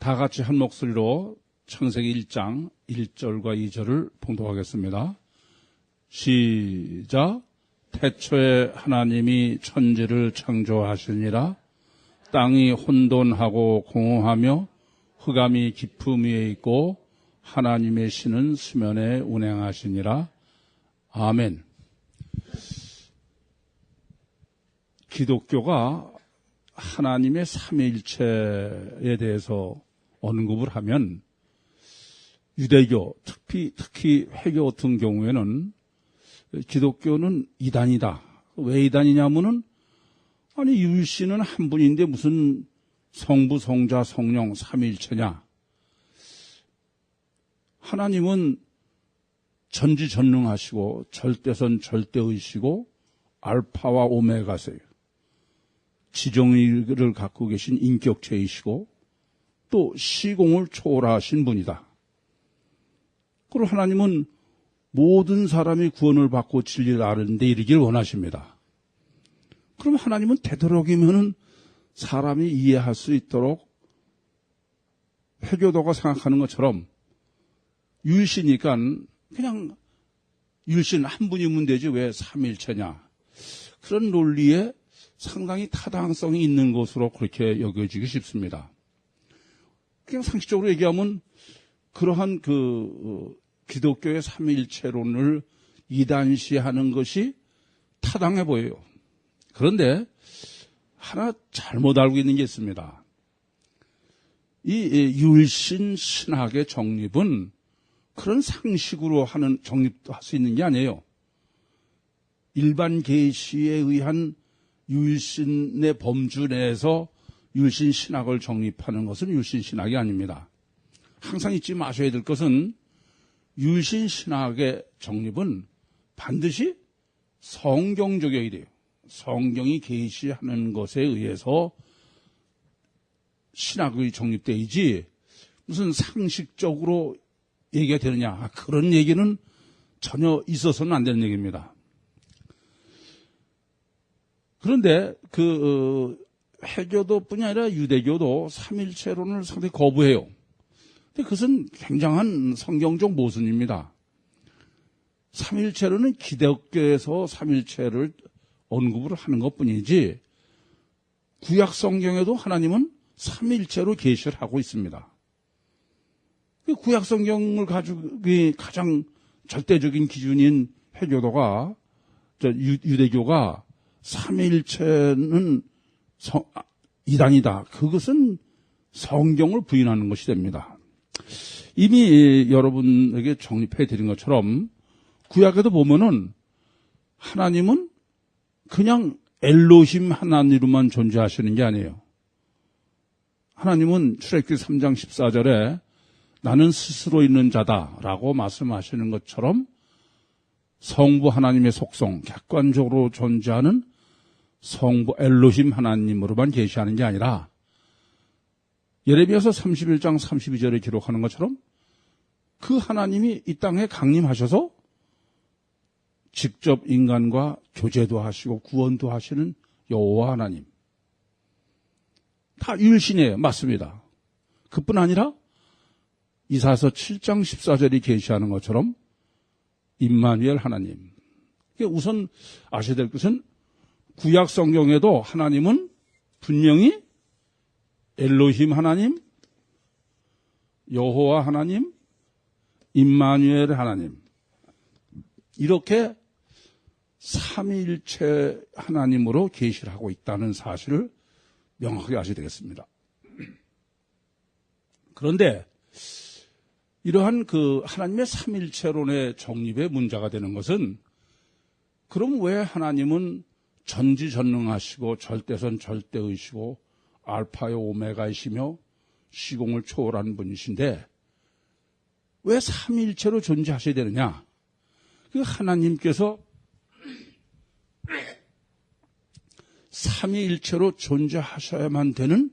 다 같이 한 목소리로 창세기 1장 1절과 2절을 봉독하겠습니다. 시작. 태초에 하나님이 천지를 창조하시니라. 땅이 혼돈하고 공허하며 흑암이 깊음 위에 있고 하나님의 신은 수면에 운행하시니라. 아멘. 기독교가 하나님의 삼위일체에 대해서 언급을 하면 유대교, 특히 회교 같은 경우에는 기독교는 이단이다. 왜 이단이냐면은 아니 율신은 한 분인데 무슨 성부, 성자, 성령 삼위일체냐. 하나님은 전지전능하시고 절대선 절대의시고 알파와 오메가세요. 지정의를 갖고 계신 인격체이시고 또 시공을 초월하신 분이다. 그리고 하나님은 모든 사람이 구원을 받고 진리를 아는 데 이르길 원하십니다. 그럼 하나님은 되도록이면 사람이 이해할 수 있도록 회교도가 생각하는 것처럼 율시니까 그냥 율신 한 분이면 되지 왜 삼일체냐. 그런 논리에 상당히 타당성이 있는 것으로 그렇게 여겨지기 쉽습니다. 그냥 상식적으로 얘기하면 그러한 기독교의 삼위일체론을 이단시하는 것이 타당해 보여요. 그런데 하나 잘못 알고 있는 게 있습니다. 이 율신 신학의 정립은 그런 상식으로 하는 정립도 할 수 있는 게 아니에요. 일반 계시에 의한 율신의 범주 내에서 율신 신학을 정립하는 것은 율신 신학이 아닙니다. 항상 잊지 마셔야 될 것은 율신 신학의 정립은 반드시 성경적이어야 돼요. 성경이 계시하는 것에 의해서 신학이 정립되어야지 무슨 상식적으로 얘기가 되느냐. 그런 얘기는 전혀 있어서는 안 되는 얘기입니다. 그런데 회교도뿐이 아니라 유대교도 삼일체론을 상당히 거부해요. 근데 그것은 굉장한 성경적 모순입니다. 삼일체론은 기독교에서 삼일체를 언급을 하는 것뿐이지 구약 성경에도 하나님은 삼일체로 계시를 하고 있습니다. 구약 성경을 가지고 가장 절대적인 기준인 회교도가 유대교가 삼위일체는 이단이다. 그것은 성경을 부인하는 것이 됩니다. 이미 여러분에게 정립해 드린 것처럼 구약에도 보면은 하나님은 그냥 엘로힘 하나님으로만 존재하시는 게 아니에요. 하나님은 출애굽기 3장 14절에 나는 스스로 있는 자다라고 말씀하시는 것처럼 성부 하나님의 속성, 객관적으로 존재하는 성부 엘로힘 하나님으로만 계시하는 게 아니라 예레미야서 31장 32절에 기록하는 것처럼 그 하나님이 이 땅에 강림하셔서 직접 인간과 교제도 하시고 구원도 하시는 여호와 하나님. 다 율신이에요. 맞습니다. 그뿐 아니라 이사야서 7장 14절이 계시하는 것처럼 임마누엘 하나님. 우선 아셔야 될 것은 구약 성경에도 하나님은 분명히 엘로힘 하나님, 여호와 하나님, 임마누엘 하나님 이렇게 삼위일체 하나님으로 계시를 하고 있다는 사실을 명확하게 아셔야 되겠습니다. 그런데 이러한 하나님의 삼일체론의 정립의 문제가 되는 것은 그럼 왜 하나님은 전지전능하시고 절대선 절대의시고 알파의 오메가이시며 시공을 초월하는 분이신데 왜 삼일체로 존재하셔야 되느냐? 하나님께서 삼위일체로 존재하셔야만 되는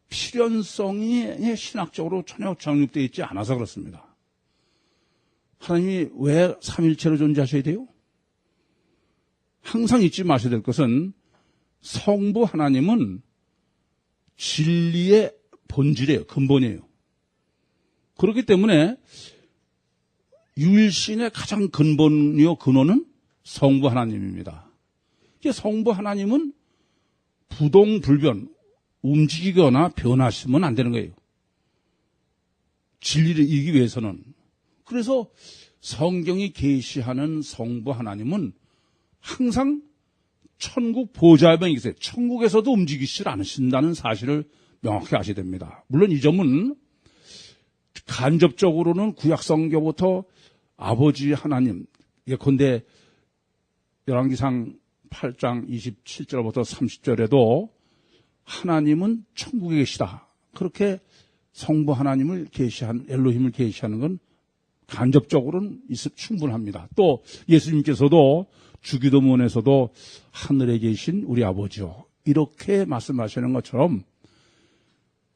필연성이 신학적으로 전혀 정립되어 있지 않아서 그렇습니다. 하나님이 왜 삼일체로 존재하셔야 돼요? 항상 잊지 마셔야 될 것은 성부 하나님은 진리의 본질이에요. 근본이에요. 그렇기 때문에 유일신의 가장 근본이요 근원은 성부 하나님입니다. 성부 하나님은 부동불변, 움직이거나 변하시면 안 되는 거예요. 진리를 이기기 위해서는. 그래서 성경이 계시하는 성부 하나님은 항상 천국 보좌에 계세요. 천국에서도 움직이시지 않으신다는 사실을 명확히 아셔야 됩니다. 물론 이 점은 간접적으로는 구약성경부터 아버지 하나님, 예컨대 열왕기상 8장 27절부터 30절에도 하나님은 천국에 계시다. 그렇게 성부 하나님을 계시한, 엘로힘을 계시하는 건 간접적으로는 충분합니다. 또 예수님께서도 주기도문에서도 하늘에 계신 우리 아버지요. 이렇게 말씀하시는 것처럼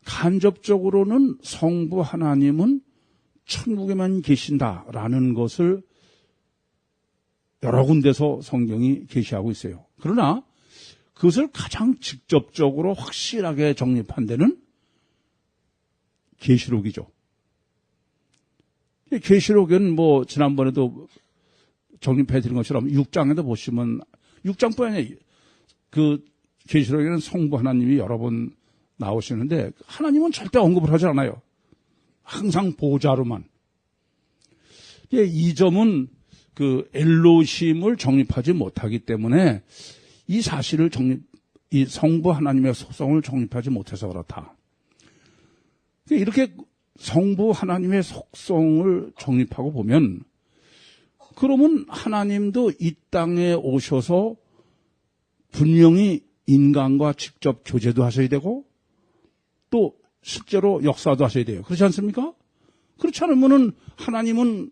간접적으로는 성부 하나님은 천국에만 계신다라는 것을 여러 군데서 성경이 계시하고 있어요. 그러나 그것을 가장 직접적으로 확실하게 정립한 데는 계시록이죠. 계시록은 지난번에도 정립해 드린 것처럼 6장에도 보시면 6장뿐 아니라 그 계시록에는 성부 하나님이 여러 번 나오시는데 하나님은 절대 언급을 하지 않아요. 항상 보좌로만. 이 점은 그 엘로힘을 정립하지 못하기 때문에 이 사실을 이 성부 하나님의 속성을 정립하지 못해서 그렇다. 이렇게 성부 하나님의 속성을 정립하고 보면 그러면 하나님도 이 땅에 오셔서 분명히 인간과 직접 교제도 하셔야 되고 또 실제로 역사도 하셔야 돼요. 그렇지 않습니까? 그렇지 않으면은 하나님은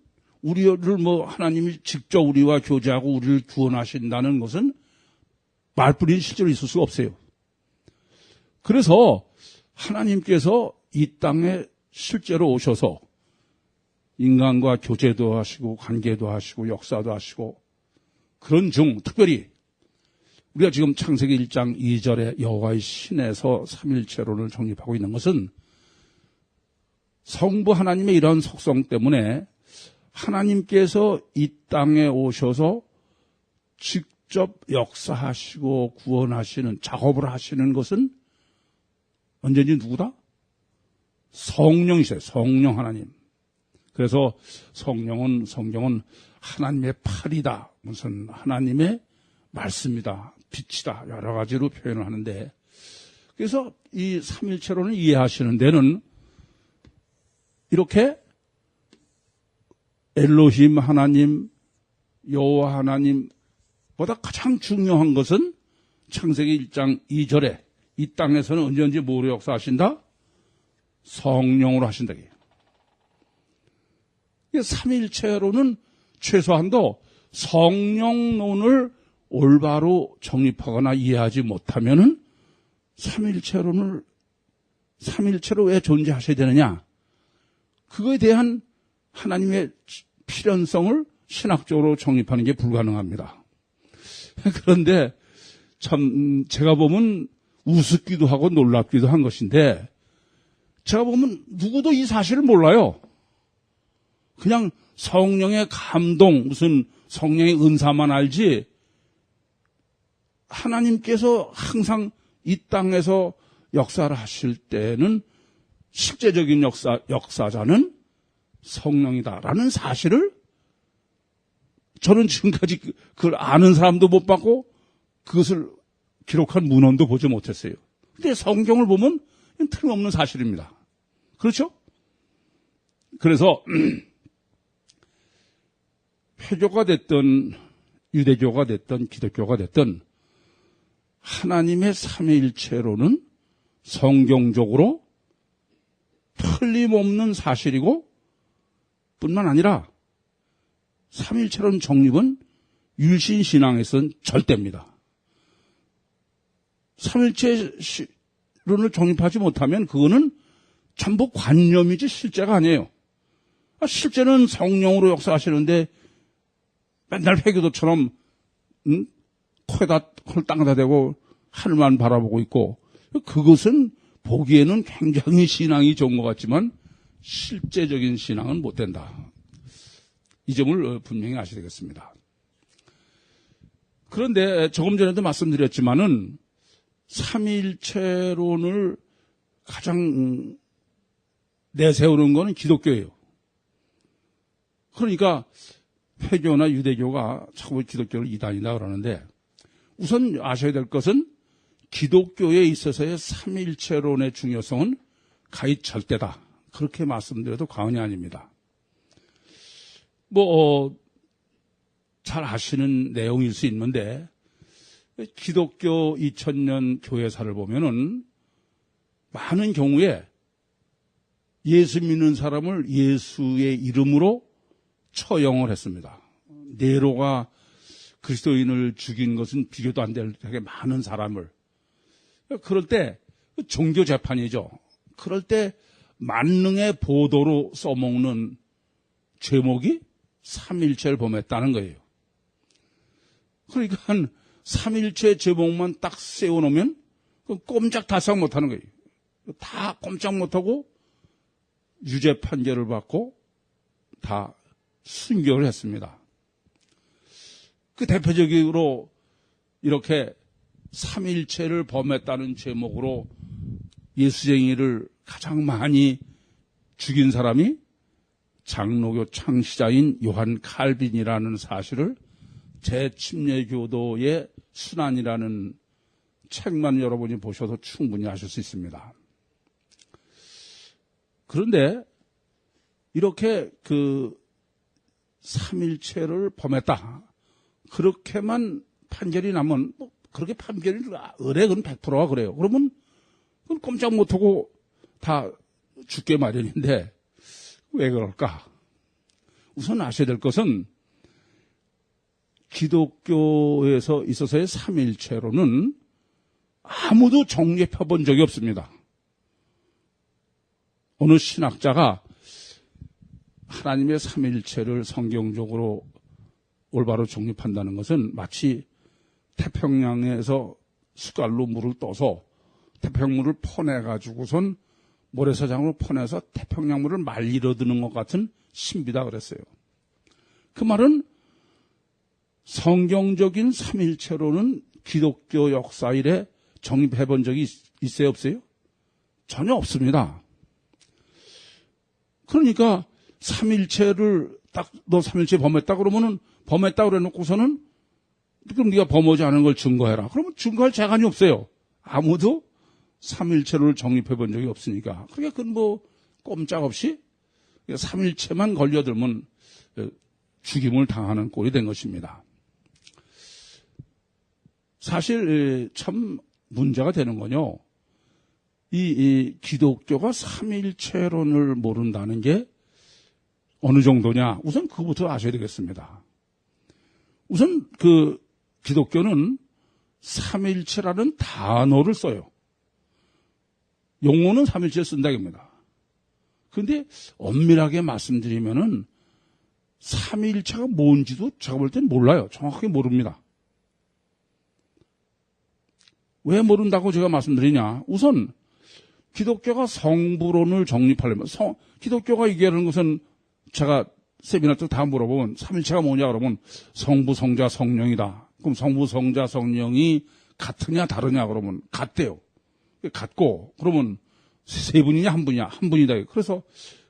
하나님이 직접 우리와 교제하고 우리를 구원하신다는 것은 말뿐인 실제로 있을 수가 없어요. 그래서 하나님께서 이 땅에 실제로 오셔서 인간과 교제도 하시고 관계도 하시고 역사도 하시고 그런 중 특별히 우리가 지금 창세기 1장 2절에 여호와의 신에서 삼일체론을 정립하고 있는 것은 성부 하나님의 이런 속성 때문에 하나님께서 이 땅에 오셔서 직접 역사하시고 구원하시는 작업을 하시는 것은 언제든지 누구다? 성령이세요. 성령 하나님. 그래서 성경은 하나님의 팔이다. 무슨 하나님의 말씀이다. 빛이다. 여러 가지로 표현을 하는데 그래서 이 삼일체론을 이해하시는 데는 이렇게 엘로힘 하나님, 여호와 하나님보다 가장 중요한 것은 창세기 1장 2절에 이 땅에서는 언제든지 뭐로 역사하신다? 성령으로 하신다. 삼일체로는 최소한도 성령론을 올바로 정립하거나 이해하지 못하면은 삼일체로 왜 존재하셔야 되느냐? 그거에 대한 하나님의 필연성을 신학적으로 정립하는 게 불가능합니다. 그런데 참 제가 보면 우습기도 하고 놀랍기도 한 것인데 제가 보면 누구도 이 사실을 몰라요. 그냥 성령의 감동, 무슨 성령의 은사만 알지 하나님께서 항상 이 땅에서 역사를 하실 때는 실제적인 역사자는 성령이다라는 사실을 저는 지금까지 그걸 아는 사람도 못 봤고 그것을 기록한 문헌도 보지 못했어요. 근데 성경을 보면 틀림없는 사실입니다. 그렇죠? 그래서 회교가 됐든 유대교가 됐든 기독교가 됐든 하나님의 삼위일체로는 성경적으로 틀림없는 사실이고 뿐만 아니라 삼위일체론 정립은 율신신앙에서는 절대입니다. 삼위일체론을 정립하지 못하면 그거는 전부 관념이지 실제가 아니에요. 실제는 성령으로 역사하시는데 맨날 회교도처럼 코에다 홀 땅에다 대고 하늘만 바라보고 있고 그것은 보기에는 굉장히 신앙이 좋은 것 같지만 실제적인 신앙은 못 된다. 이 점을 분명히 아셔야 되겠습니다. 그런데 조금 전에도 말씀드렸지만은 삼위일체론을 가장 내세우는 것은 기독교예요. 그러니까 회교나 유대교가 자꾸 기독교를 이단이다 그러는데 우선 아셔야 될 것은 기독교에 있어서의 삼위일체론의 중요성은 가히 절대다. 그렇게 말씀드려도 과언이 아닙니다. 잘 아시는 내용일 수 있는데 기독교 2000년 교회사를 보면은 많은 경우에 예수 믿는 사람을 예수의 이름으로 처형을 했습니다. 네로가 그리스도인을 죽인 것은 비교도 안 될 되게 많은 사람을. 그럴 때 종교 재판이죠. 그럴 때 만능의 보도로 써먹는 제목이 삼일체를 범했다는 거예요. 그러니까 한 삼일체 제목만 딱 세워놓으면 꼼짝달싹 못하는 거예요. 다 꼼짝 못하고 유죄 판결을 받고 다 순교를 했습니다. 그 대표적으로 이렇게 삼일체를 범했다는 제목으로 예수쟁이를 가장 많이 죽인 사람이 장로교 창시자인 요한 칼빈이라는 사실을 재침례교도의 순환이라는 책만 여러분이 보셔도 충분히 아실 수 있습니다. 그런데 이렇게 그 삼일체를 범했다. 그렇게만 판결이 나면 그렇게 판결이 의뢰는 100%가 그래요. 그러면 그건 꼼짝 못하고 다 죽게 마련인데 왜 그럴까? 우선 아셔야 될 것은 기독교에서 있어서의 삼일체로는 아무도 정립해 본 적이 없습니다. 어느 신학자가 하나님의 삼일체를 성경적으로 올바로 정립한다는 것은 마치 태평양에서 숟갈로 물을 떠서 태평물을 퍼내가지고선 모래사장으로 퍼내서 태평양물을 말리러 드는 것 같은 신비다 그랬어요. 그 말은 성경적인 삼일체로는 기독교 역사 이래 정립해 본 적이 있어요, 없어요? 전혀 없습니다. 그러니까 삼일체를 딱 너 삼일체 범했다 그러면은 범했다 그래 놓고서는 그럼 네가 범하지 않은 걸 증거해라. 그러면 증거할 재간이 없어요. 아무도 삼일체를 정립해 본 적이 없으니까. 그러니까 그건 꼼짝없이 삼일체만 걸려들면 죽임을 당하는 꼴이 된 것입니다. 사실 참 문제가 되는 건요. 이 기독교가 삼일체론을 모른다는 게 어느 정도냐? 우선 그거부터 아셔야 되겠습니다. 우선 기독교는 삼일체라는 단어를 써요. 용어는 삼일체를 쓴다입니다. 그런데 엄밀하게 말씀드리면은 삼일체가 뭔지도 제가 볼 땐 몰라요. 정확하게 모릅니다. 왜 모른다고 제가 말씀드리냐? 우선 기독교가 성부론을 정립하려면 기독교가 얘기하는 것은 제가 세미나 때 다 물어보면 삼일체가 뭐냐 그러면 성부, 성자, 성령이다. 그럼 성부, 성자, 성령이 같으냐 다르냐 그러면 같대요. 같고 그러면 세 분이냐 한 분이냐 한 분이다. 그래서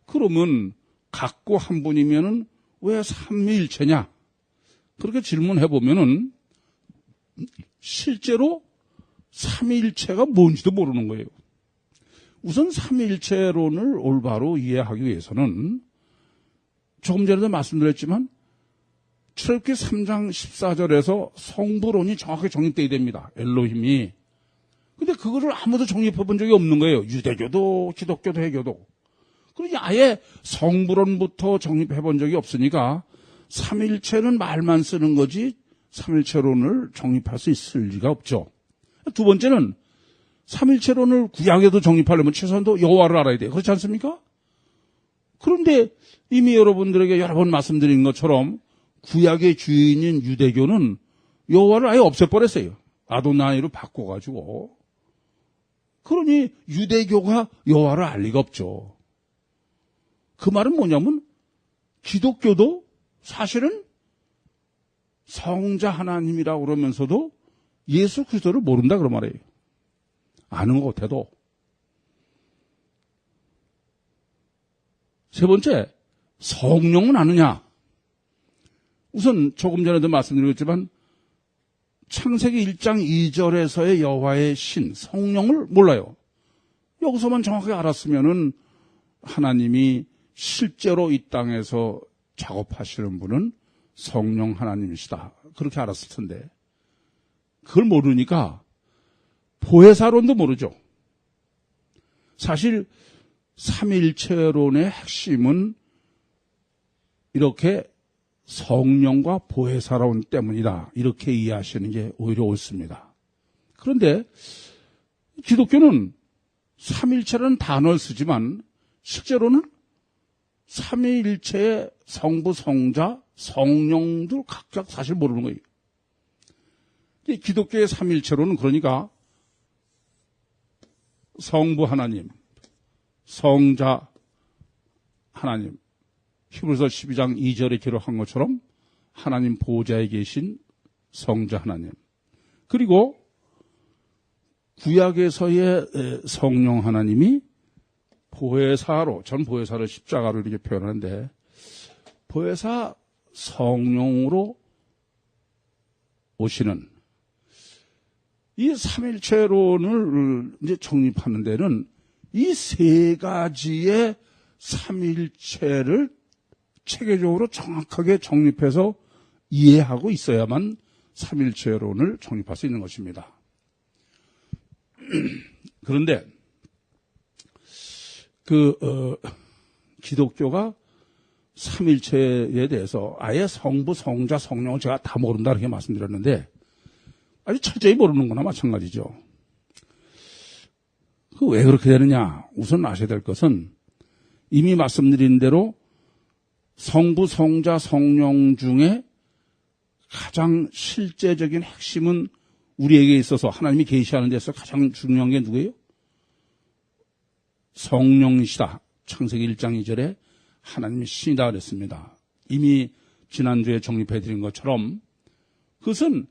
그러면 같고 한 분이면은 왜 삼위일체냐? 그렇게 질문해 보면은 실제로 삼위일체가 뭔지도 모르는 거예요. 우선 삼위일체론을 올바로 이해하기 위해서는 조금 전에도 말씀드렸지만 출애굽기 3장 14절에서 성부론이 정확하게 정립되어야 됩니다. 엘로힘이. 근데 그거를 아무도 정립해 본 적이 없는 거예요. 유대교도 기독교도 해교도. 그러니 아예 성부론부터 정립해 본 적이 없으니까 삼일체는 말만 쓰는 거지 삼일체론을 정립할 수 있을 리가 없죠. 두 번째는 삼일체론을 구약에도 정립하려면 최소한도 여호와를 알아야 돼요. 그렇지 않습니까? 그런데 이미 여러분들에게 여러 번 말씀드린 것처럼 구약의 주인인 유대교는 여호와를 아예 없애버렸어요. 아도나이로 바꿔가지고. 그러니 유대교가 여호와를 알 리가 없죠. 그 말은 뭐냐면 기독교도 사실은 성자 하나님이라고 그러면서도 예수 그리스도를 모른다 그런 말이에요. 아는 것 같아도. 세 번째, 성령은 아느냐? 우선 조금 전에도 말씀드렸지만 창세기 1장 2절에서의 여호와의 신, 성령을 몰라요. 여기서만 정확하게 알았으면은 하나님이 실제로 이 땅에서 작업하시는 분은 성령 하나님이시다. 그렇게 알았을 텐데 그걸 모르니까 보혜사론도 모르죠. 사실 삼일체론의 핵심은 이렇게 성령과 보혜사론 때문이다. 이렇게 이해하시는 게 오히려 옳습니다. 그런데 기독교는 삼일체라는 단어를 쓰지만 실제로는 삼위일체의 성부, 성자, 성령들 각각 사실 모르는 거예요. 기독교의 삼일체로는 그러니까 성부 하나님, 성자 하나님, 히브리서 12장 2절에 기록한 것처럼 하나님 보좌에 계신 성자 하나님, 그리고 구약에서의 성령 하나님이 보혜사로, 전 보혜사를 십자가로 이렇게 표현하는데 보혜사 성령으로 오시는 이 삼일체론을 이제 정립하는 데는 이 세 가지의 삼일체를 체계적으로 정확하게 정립해서 이해하고 있어야만 삼일체론을 정립할 수 있는 것입니다. 그런데 기독교가 삼일체에 대해서 아예 성부, 성자, 성령을 제가 다 모른다 이렇게 말씀드렸는데 아주 철저히 모르는 거나 마찬가지죠. 왜 그렇게 되느냐? 우선 아셔야 될 것은 이미 말씀드린 대로 성부, 성자, 성령 중에 가장 실제적인 핵심은 우리에게 있어서 하나님이 계시하는 데서 가장 중요한 게 누구예요? 성령이시다. 창세기 1장 2절에 하나님이 신이다 그랬습니다. 이미 지난주에 정립해드린 것처럼 그것은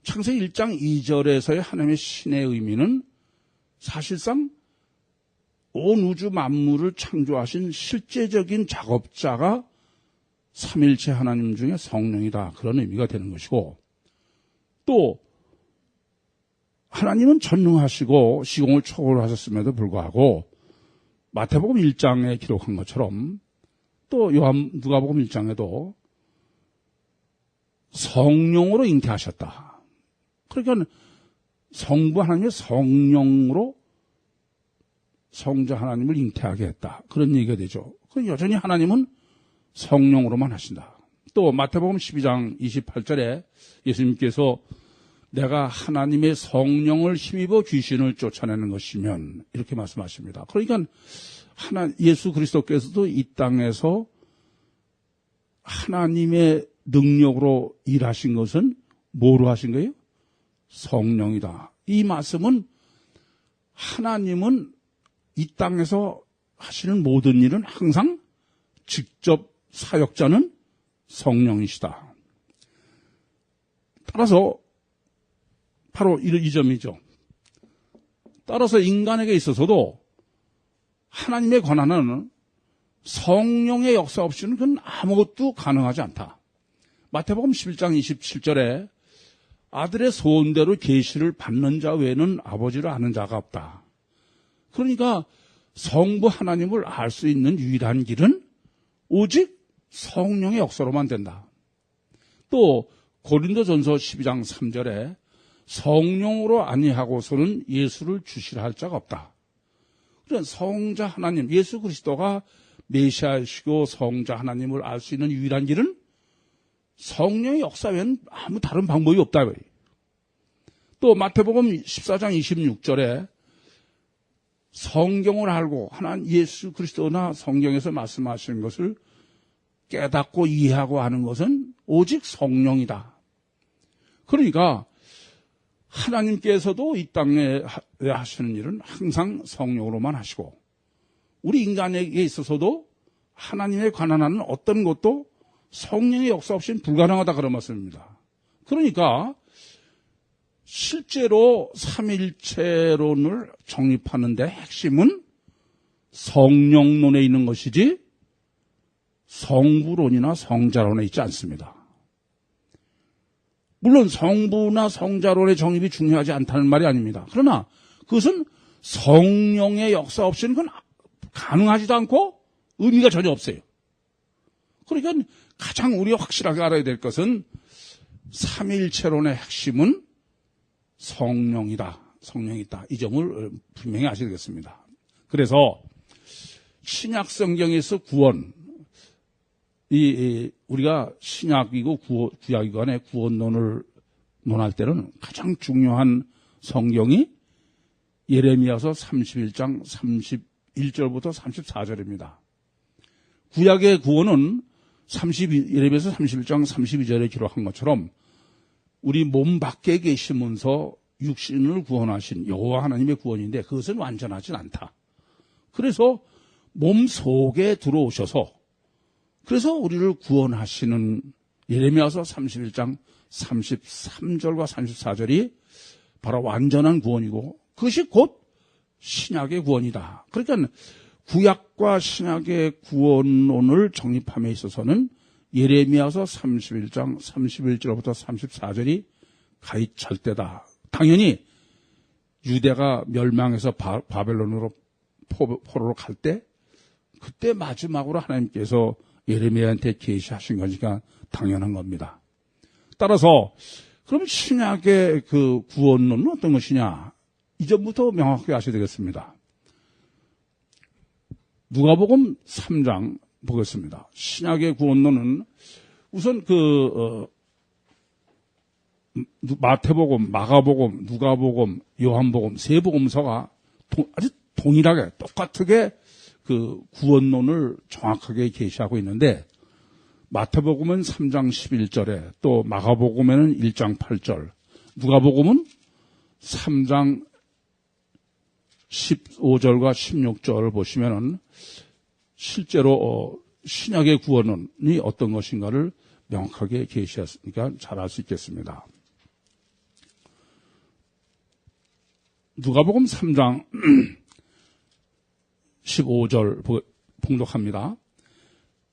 창세기 1장 2절에서의 하나님의 신의 의미는 사실상 온 우주 만물을 창조하신 실제적인 작업자가 삼일체 하나님 중에 성령이다. 그런 의미가 되는 것이고, 또 하나님은 전능하시고 시공을 초월하셨음에도 불구하고 마태복음 1장에 기록한 것처럼 또 누가복음 1장에도 성령으로 잉태하셨다. 그러니까 성부 하나님의 성령으로 성자 하나님을 잉태하게 했다. 그런 얘기가 되죠. 그럼 여전히 하나님은 성령으로만 하신다. 또 마태복음 12장 28절에 예수님께서 내가 하나님의 성령을 힘입어 귀신을 쫓아내는 것이면 이렇게 말씀하십니다. 그러니까 예수 그리스도께서도 이 땅에서 하나님의 능력으로 일하신 것은 뭐로 하신 거예요? 성령이다. 이 말씀은 하나님은 이 땅에서 하시는 모든 일은 항상 직접 사역자는 성령이시다. 따라서 바로 이 점이죠. 따라서 인간에게 있어서도 하나님의 권한은 성령의 역사 없이는 그건 아무것도 가능하지 않다. 마태복음 11장 27절에 아들의 소원대로 계시를 받는 자 외에는 아버지를 아는 자가 없다. 그러니까 성부 하나님을 알 수 있는 유일한 길은 오직 성령의 역사로만 된다. 또 고린도전서 12장 3절에 성령으로 아니하고서는 예수를 주시라 할 자가 없다. 그러니까 성자 하나님, 예수 그리스도가 메시아이시고 성자 하나님을 알 수 있는 유일한 길은 성령의 역사 외에는 아무 다른 방법이 없다. 또 마태복음 14장 26절에 성경을 알고 하나님 예수 그리스도나 성경에서 말씀하시는 것을 깨닫고 이해하고 하는 것은 오직 성령이다. 그러니까 하나님께서도 이 땅에 하시는 일은 항상 성령으로만 하시고 우리 인간에게 있어서도 하나님에 관한 하는 어떤 것도 성령의 역사 없이는 불가능하다 그런 말씀입니다. 그러니까 실제로 삼일체론을 정립하는 데 핵심은 성령론에 있는 것이지 성부론이나 성자론에 있지 않습니다. 물론 성부나 성자론의 정립이 중요하지 않다는 말이 아닙니다. 그러나 그것은 성령의 역사 없이는 그건 가능하지도 않고 의미가 전혀 없어요. 그러니까 가장 우리가 확실하게 알아야 될 것은 삼일체론의 핵심은 성령이다. 성령이 있다. 이 점을 분명히 아셔야 되겠습니다. 그래서 신약 성경에서 구원, 우리가 신약이고 구약이고 간에 구원론을 논할 때는 가장 중요한 성경이 예레미야서 31장 31절부터 34절입니다. 구약의 구원은 예레미야서 31장 32절에 기록한 것처럼 우리 몸 밖에 계시면서 육신을 구원하신 여호와 하나님의 구원인데 그것은 완전하진 않다. 그래서 몸 속에 들어오셔서 그래서 우리를 구원하시는 예레미야서 31장 33절과 34절이 바로 완전한 구원이고 그것이 곧 신약의 구원이다. 그러니까 구약과 신약의 구원론을 정립함에 있어서는 예레미야서 31장 31절부터 34절이 가히 절대다. 당연히 유대가 멸망해서 바벨론으로 포로로 갈 때 그때 마지막으로 하나님께서 예레미야한테 계시하신 거니까 당연한 겁니다. 따라서 그럼 신약의 그 구원론은 어떤 것이냐? 이전부터 명확하게 아셔야 되겠습니다. 누가복음 3장 보겠습니다. 신약의 구원론은 우선 마태복음, 마가복음, 누가복음, 요한복음 세 복음서가 아주 동일하게 똑같게 그 구원론을 정확하게 계시하고 있는데 마태복음은 3장 11절에 또 마가복음에는 1장 8절, 누가복음은 3장 15절과 16절을 보시면은 실제로 신약의 구원론이 어떤 것인가를 명확하게 계시했으니까 잘 알 수 있겠습니다. 누가복음 3장 15절 봉독합니다.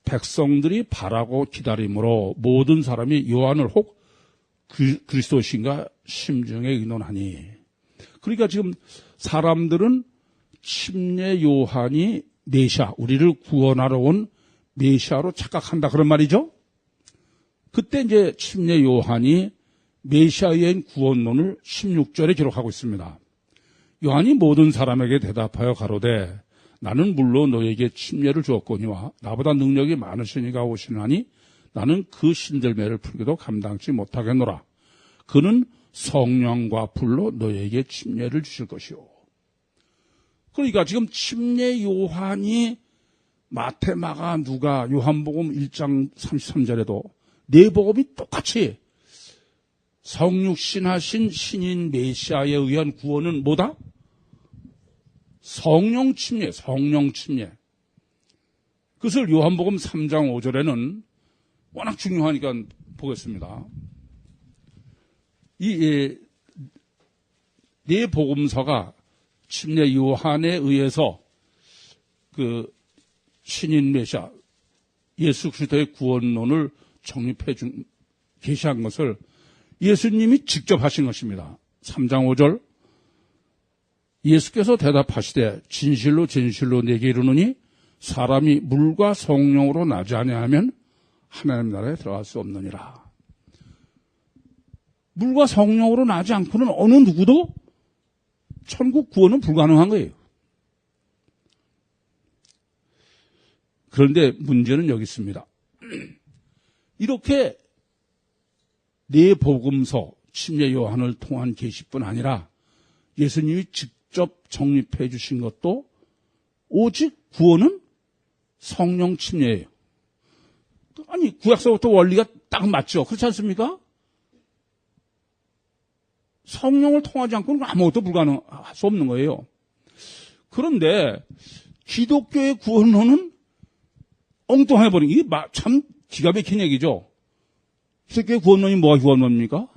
백성들이 바라고 기다림으로 모든 사람이 요한을 혹 그리스도신가 심중에 의논하니. 그러니까 지금 사람들은 침례 요한이 메시아, 우리를 구원하러 온 메시아로 착각한다 그런 말이죠. 그때 이제 침례 요한이 메시아의 구원론을 16절에 기록하고 있습니다. 요한이 모든 사람에게 대답하여 가로되 나는 물론 너에게 침례를 주었거니와 나보다 능력이 많으시니가 오시나니 나는 그 신들매를 풀기도 감당치 못하겠노라. 그는 성령과 불로 너에게 침례를 주실 것이요. 그러니까 지금 침례 요한이 마태, 마가, 누가, 요한복음 1장 33절에도 네 복음이 똑같이 성육신하신 신인 메시아에 의한 구원은 뭐다? 성령 침례, 성령 침례. 그것을 요한복음 3장 5절에는 워낙 중요하니까 보겠습니다. 이 네 복음서가 침례 요한에 의해서 그 신인 메시아 예수 그리스도의 구원론을 정립해 준 계시한 것을 예수님이 직접 하신 것입니다. 3장 5절 예수께서 대답하시되 진실로 진실로 내게 이르노니 사람이 물과 성령으로 나지 아니하면 하나님 나라에 들어갈 수 없느니라. 물과 성령으로 나지 않고는 어느 누구도 천국 구원은 불가능한 거예요. 그런데 문제는 여기 있습니다. 이렇게 네 복음서 침례 요한을 통한 계시뿐 아니라 예수님이 직접 정립해 주신 것도 오직 구원은 성령 침례예요. 아니 구약서부터 원리가 딱 맞죠. 그렇지 않습니까? 성령을 통하지 않고는 아무것도 불가능할 수 없는 거예요. 그런데 기독교의 구원론은 엉뚱해 버린, 이게 참 기가 막힌 얘기죠. 기독교의 구원론이 뭐가 구원론입니까?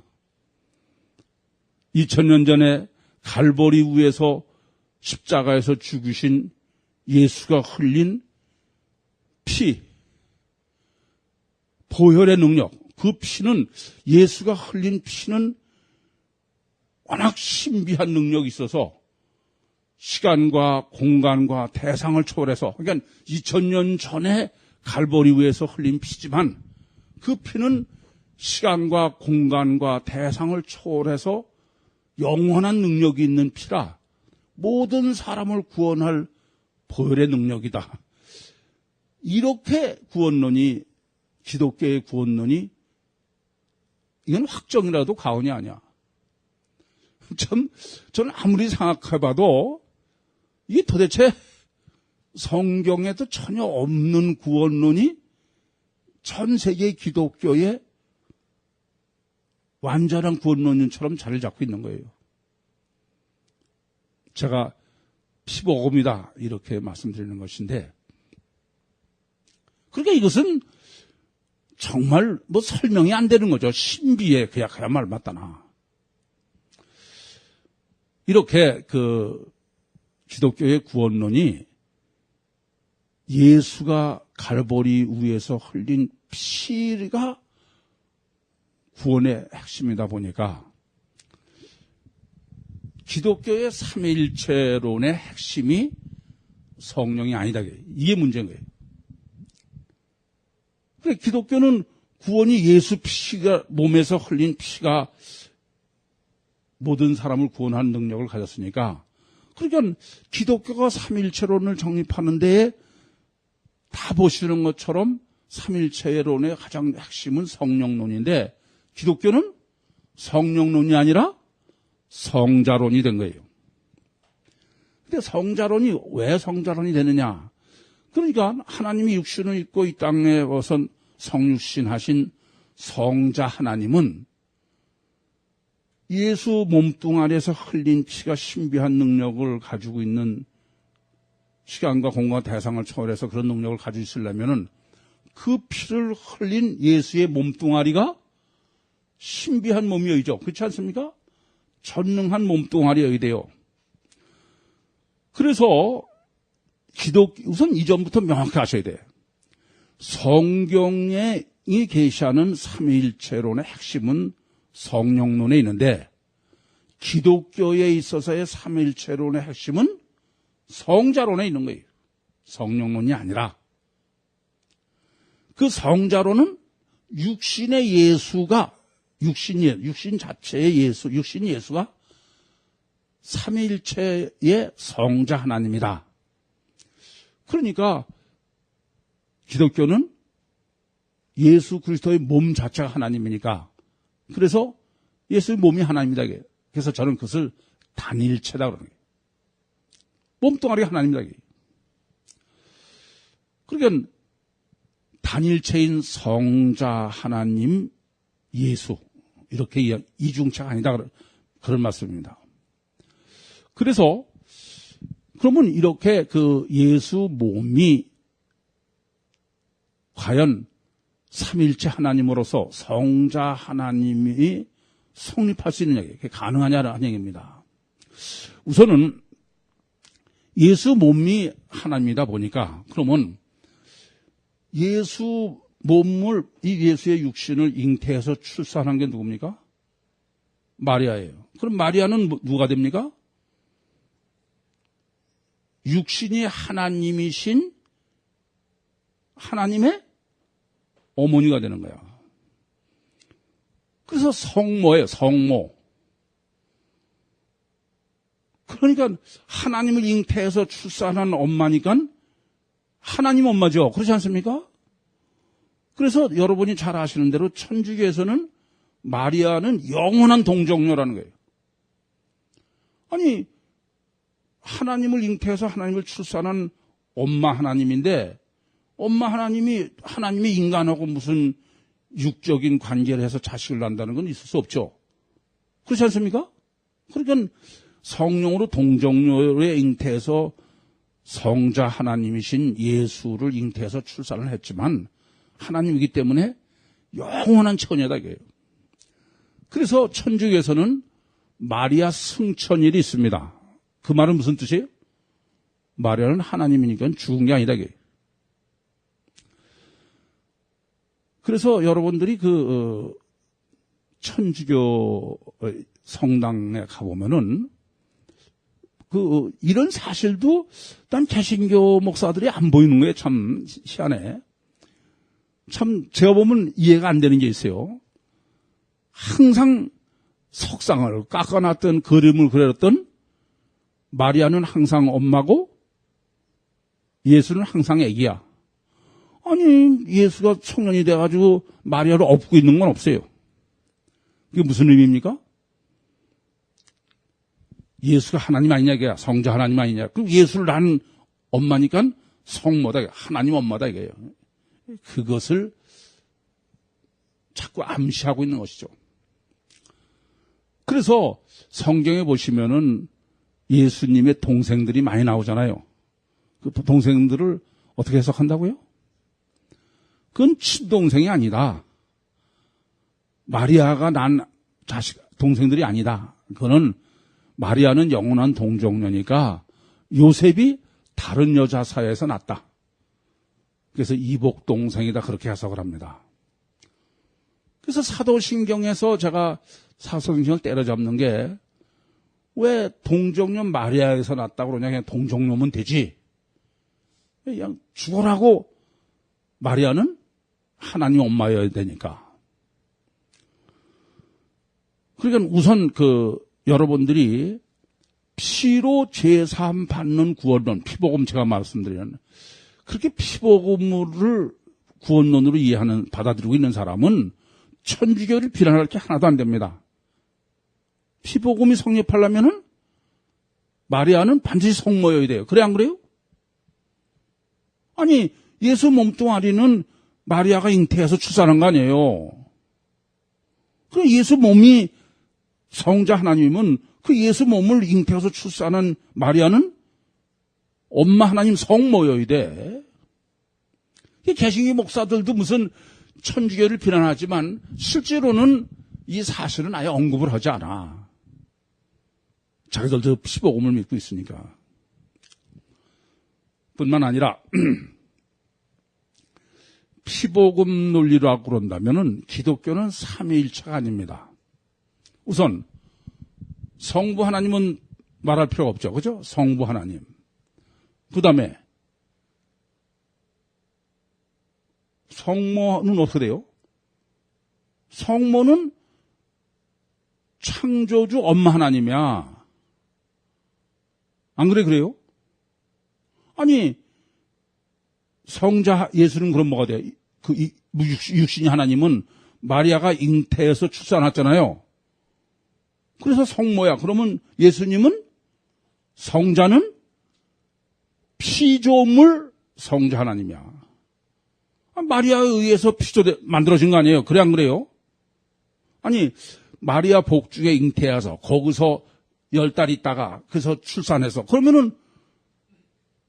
2000년 전에 갈보리 위에서 십자가에서 죽으신 예수가 흘린 피, 보혈의 능력, 그 피는, 예수가 흘린 피는 워낙 신비한 능력이 있어서 시간과 공간과 대상을 초월해서, 그러니까 2000년 전에 갈보리 위에서 흘린 피지만 그 피는 시간과 공간과 대상을 초월해서 영원한 능력이 있는 피라 모든 사람을 구원할 보혈의 능력이다. 이렇게 구원론이, 기독교의 구원론이, 이건 확정이라도 가언이 아니야. 저는 아무리 생각해봐도 이게 도대체 성경에도 전혀 없는 구원론이 전 세계 기독교의 완전한 구원론처럼 자리를 잡고 있는 거예요. 제가 피복음이다 이렇게 말씀드리는 것인데, 그러니까 이것은 정말 설명이 안 되는 거죠. 신비에 그야말로 맞다나. 이렇게 기독교의 구원론이 예수가 갈보리 위에서 흘린 피가 구원의 핵심이다 보니까 기독교의 삼위일체론의 핵심이 성령이 아니다. 이게 문제인 거예요. 그러니까 기독교는 구원이 예수 피가, 몸에서 흘린 피가 모든 사람을 구원하는 능력을 가졌으니까, 그러니까 기독교가 삼위일체론을 정립하는 데에 다 보시는 것처럼 삼위일체론의 가장 핵심은 성령론인데, 기독교는 성령론이 아니라 성자론이 된 거예요. 근데 성자론이 왜 성자론이 되느냐? 그러니까 하나님이 육신을 입고 이 땅에 와서 성육신하신 성자 하나님은 예수 몸뚱아리에서 흘린 피가 신비한 능력을 가지고 있는, 시간과 공간 대상을 초월해서 그런 능력을 가지고 있으려면은 그 피를 흘린 예수의 몸뚱아리가 신비한 몸이어야죠. 그렇지 않습니까? 전능한 몸뚱아리여야 돼요. 그래서 우선 이전부터 명확히 아셔야 돼요. 성경에 계시하는 삼위일체론의 핵심은 성령론에 있는데, 기독교에 있어서의 삼위일체론의 핵심은 성자론에 있는 거예요. 성령론이 아니라. 그 성자론은 육신의 예수가, 육신 자체의 예수, 육신 예수가 삼위일체의 성자 하나님이다. 그러니까 기독교는 예수 그리스도의 몸 자체가 하나님이니까, 그래서 예수의 몸이 하나님이다. 그래서 저는 그것을 단일체다 그러는 거예요. 몸뚱아리가 하나님이다. 그러니까 단일체인 성자 하나님 예수, 이렇게 이중체가 아니다 그런 말씀입니다. 그래서 그러면 이렇게 예수 몸이 과연 삼위일체 하나님으로서 성자 하나님이 성립할 수 있느냐, 그게 가능하냐는 얘기입니다. 우선은 예수 몸이 하나님이다 보니까, 그러면 예수 몸을, 이 예수의 육신을 잉태해서 출산한 게 누굽니까? 마리아예요. 그럼 마리아는 누가 됩니까? 육신이 하나님이신 하나님의 어머니가 되는 거야. 그래서 성모예요, 성모. 그러니까 하나님을 잉태해서 출산한 엄마니까 하나님 엄마죠. 그렇지 않습니까? 그래서 여러분이 잘 아시는 대로 천주교에서는 마리아는 영원한 동정녀라는 거예요. 아니, 하나님을 잉태해서 하나님을 출산한 엄마 하나님인데, 엄마 하나님이 인간하고 무슨 육적인 관계를 해서 자식을 낳는다는 건 있을 수 없죠. 그렇지 않습니까? 그러니까 성령으로 동정녀에 잉태해서 성자 하나님이신 예수를 잉태해서 출산을 했지만 하나님이기 때문에 영원한 처녀다 이거예요. 그래서 천주교에서는 마리아 승천일이 있습니다. 그 말은 무슨 뜻이에요? 마리아는 하나님이니까 죽은 게 아니다 이거예요. 그래서 여러분들이 천주교 성당에 가보면은 이런 사실도 난 개신교 목사들이 안 보이는 거예요. 참 희한해. 참 제가 보면 이해가 안 되는 게 있어요. 항상 석상을 깎아놨던 그림을 그렸던 마리아는 항상 엄마고 예수는 항상 애기야. 아니 예수가 청년이 돼가지고 마리아를 업고 있는 건 없어요. 그게 무슨 의미입니까? 예수가 하나님 아니냐 이게야. 성자 하나님 아니냐. 그럼 예수를 낳은 엄마니까 성모다. 하나님 엄마다 이게요. 그것을 자꾸 암시하고 있는 것이죠. 그래서 성경에 보시면은 예수님의 동생들이 많이 나오잖아요. 그 동생들을 어떻게 해석한다고요? 그건 친동생이 아니다. 마리아가 난 동생들이 아니다. 그거는 마리아는 영원한 동정녀니까 요셉이 다른 여자 사이에서 낳았다. 그래서 이복 동생이다 그렇게 해석을 합니다. 그래서 사도신경에서 제가 사도신경을 때려잡는 게 왜 동정녀 마리아에서 낳았다고 그러냐. 그냥 동정녀면 되지. 그냥 죽어라고. 마리아는 하나님 엄마여야 되니까. 그러니까 우선 여러분들이 피로 제사함 받는 구원론, 피복음 제가 말씀드리는 그렇게 피복음을 구원론으로 받아들이고 있는 사람은 천주교를 비난할 게 하나도 안 됩니다. 피복음이 성립하려면은 마리아는 반드시 성모여야 돼요. 그래 안 그래요? 아니 예수 몸뚱아리는 마리아가 잉태해서 출산한 거 아니에요. 그럼 예수 몸이 성자 하나님이면 그 예수 몸을 잉태해서 출산한 마리아는 엄마 하나님 성모여야 돼. 개신교 목사들도 무슨 천주교를 비난하지만 실제로는 이 사실은 아예 언급을 하지 않아. 자기들도 피복음을 믿고 있으니까. 뿐만 아니라 피복음 논리라고 그런다면은 기독교는 삼위일체가 아닙니다. 우선 성부 하나님은 말할 필요가 없죠. 그죠? 성부 하나님. 그 다음에 성모는 어떻게 돼요? 성모는 창조주 엄마 하나님이야. 안 그래요? 아니 성자 예수는 그럼 뭐가 돼요? 육신이 하나님은 마리아가 잉태해서 출산했잖아요. 그래서 성모야. 그러면 예수님은 성자는 피조물 성자 하나님이야. 마리아에 의해서 만들어진 거 아니에요? 그래 안 그래요? 아니 마리아 복중에 잉태해서 거기서 10달 있다가 그래서 출산해서 그러면은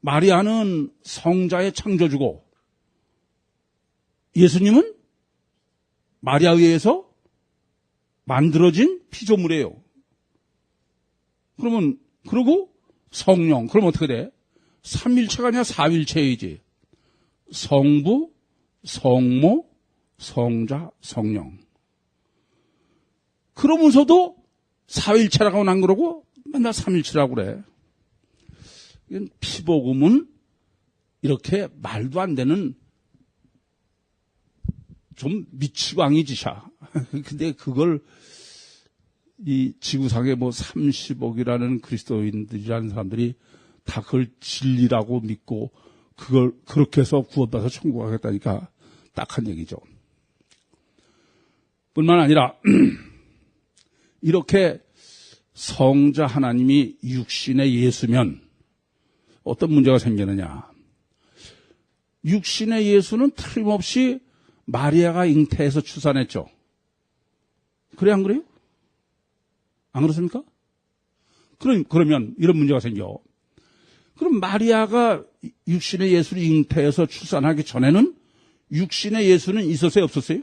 마리아는 성자의 창조주고 예수님은 마리아에 의해서 만들어진 피조물이에요. 그리고 성령. 그럼 어떻게 돼? 삼일체가 아니라 사일체이지. 성부, 성모, 성자, 성령. 그러면서도 사일체라고는 안 그러고 맨날 삼일체라고 그래. 피복음은 이렇게 말도 안 되는 좀 미치광이 짓이야. 근데 그걸 이 지구상에 30억이라는 그리스도인들이라는 사람들이 다 그걸 진리라고 믿고 그걸 그렇게 해서 구원받아서 천국 가겠다니까 딱한 얘기죠. 뿐만 아니라 이렇게 성자 하나님이 육신의 예수면 어떤 문제가 생기느냐. 육신의 예수는 틀림없이 마리아가 잉태해서 출산했죠. 그래 안 그래요? 안 그렇습니까? 그러면 이런 문제가 생겨. 그럼 마리아가 육신의 예수를 잉태해서 출산하기 전에는 육신의 예수는 있었어요, 없었어요?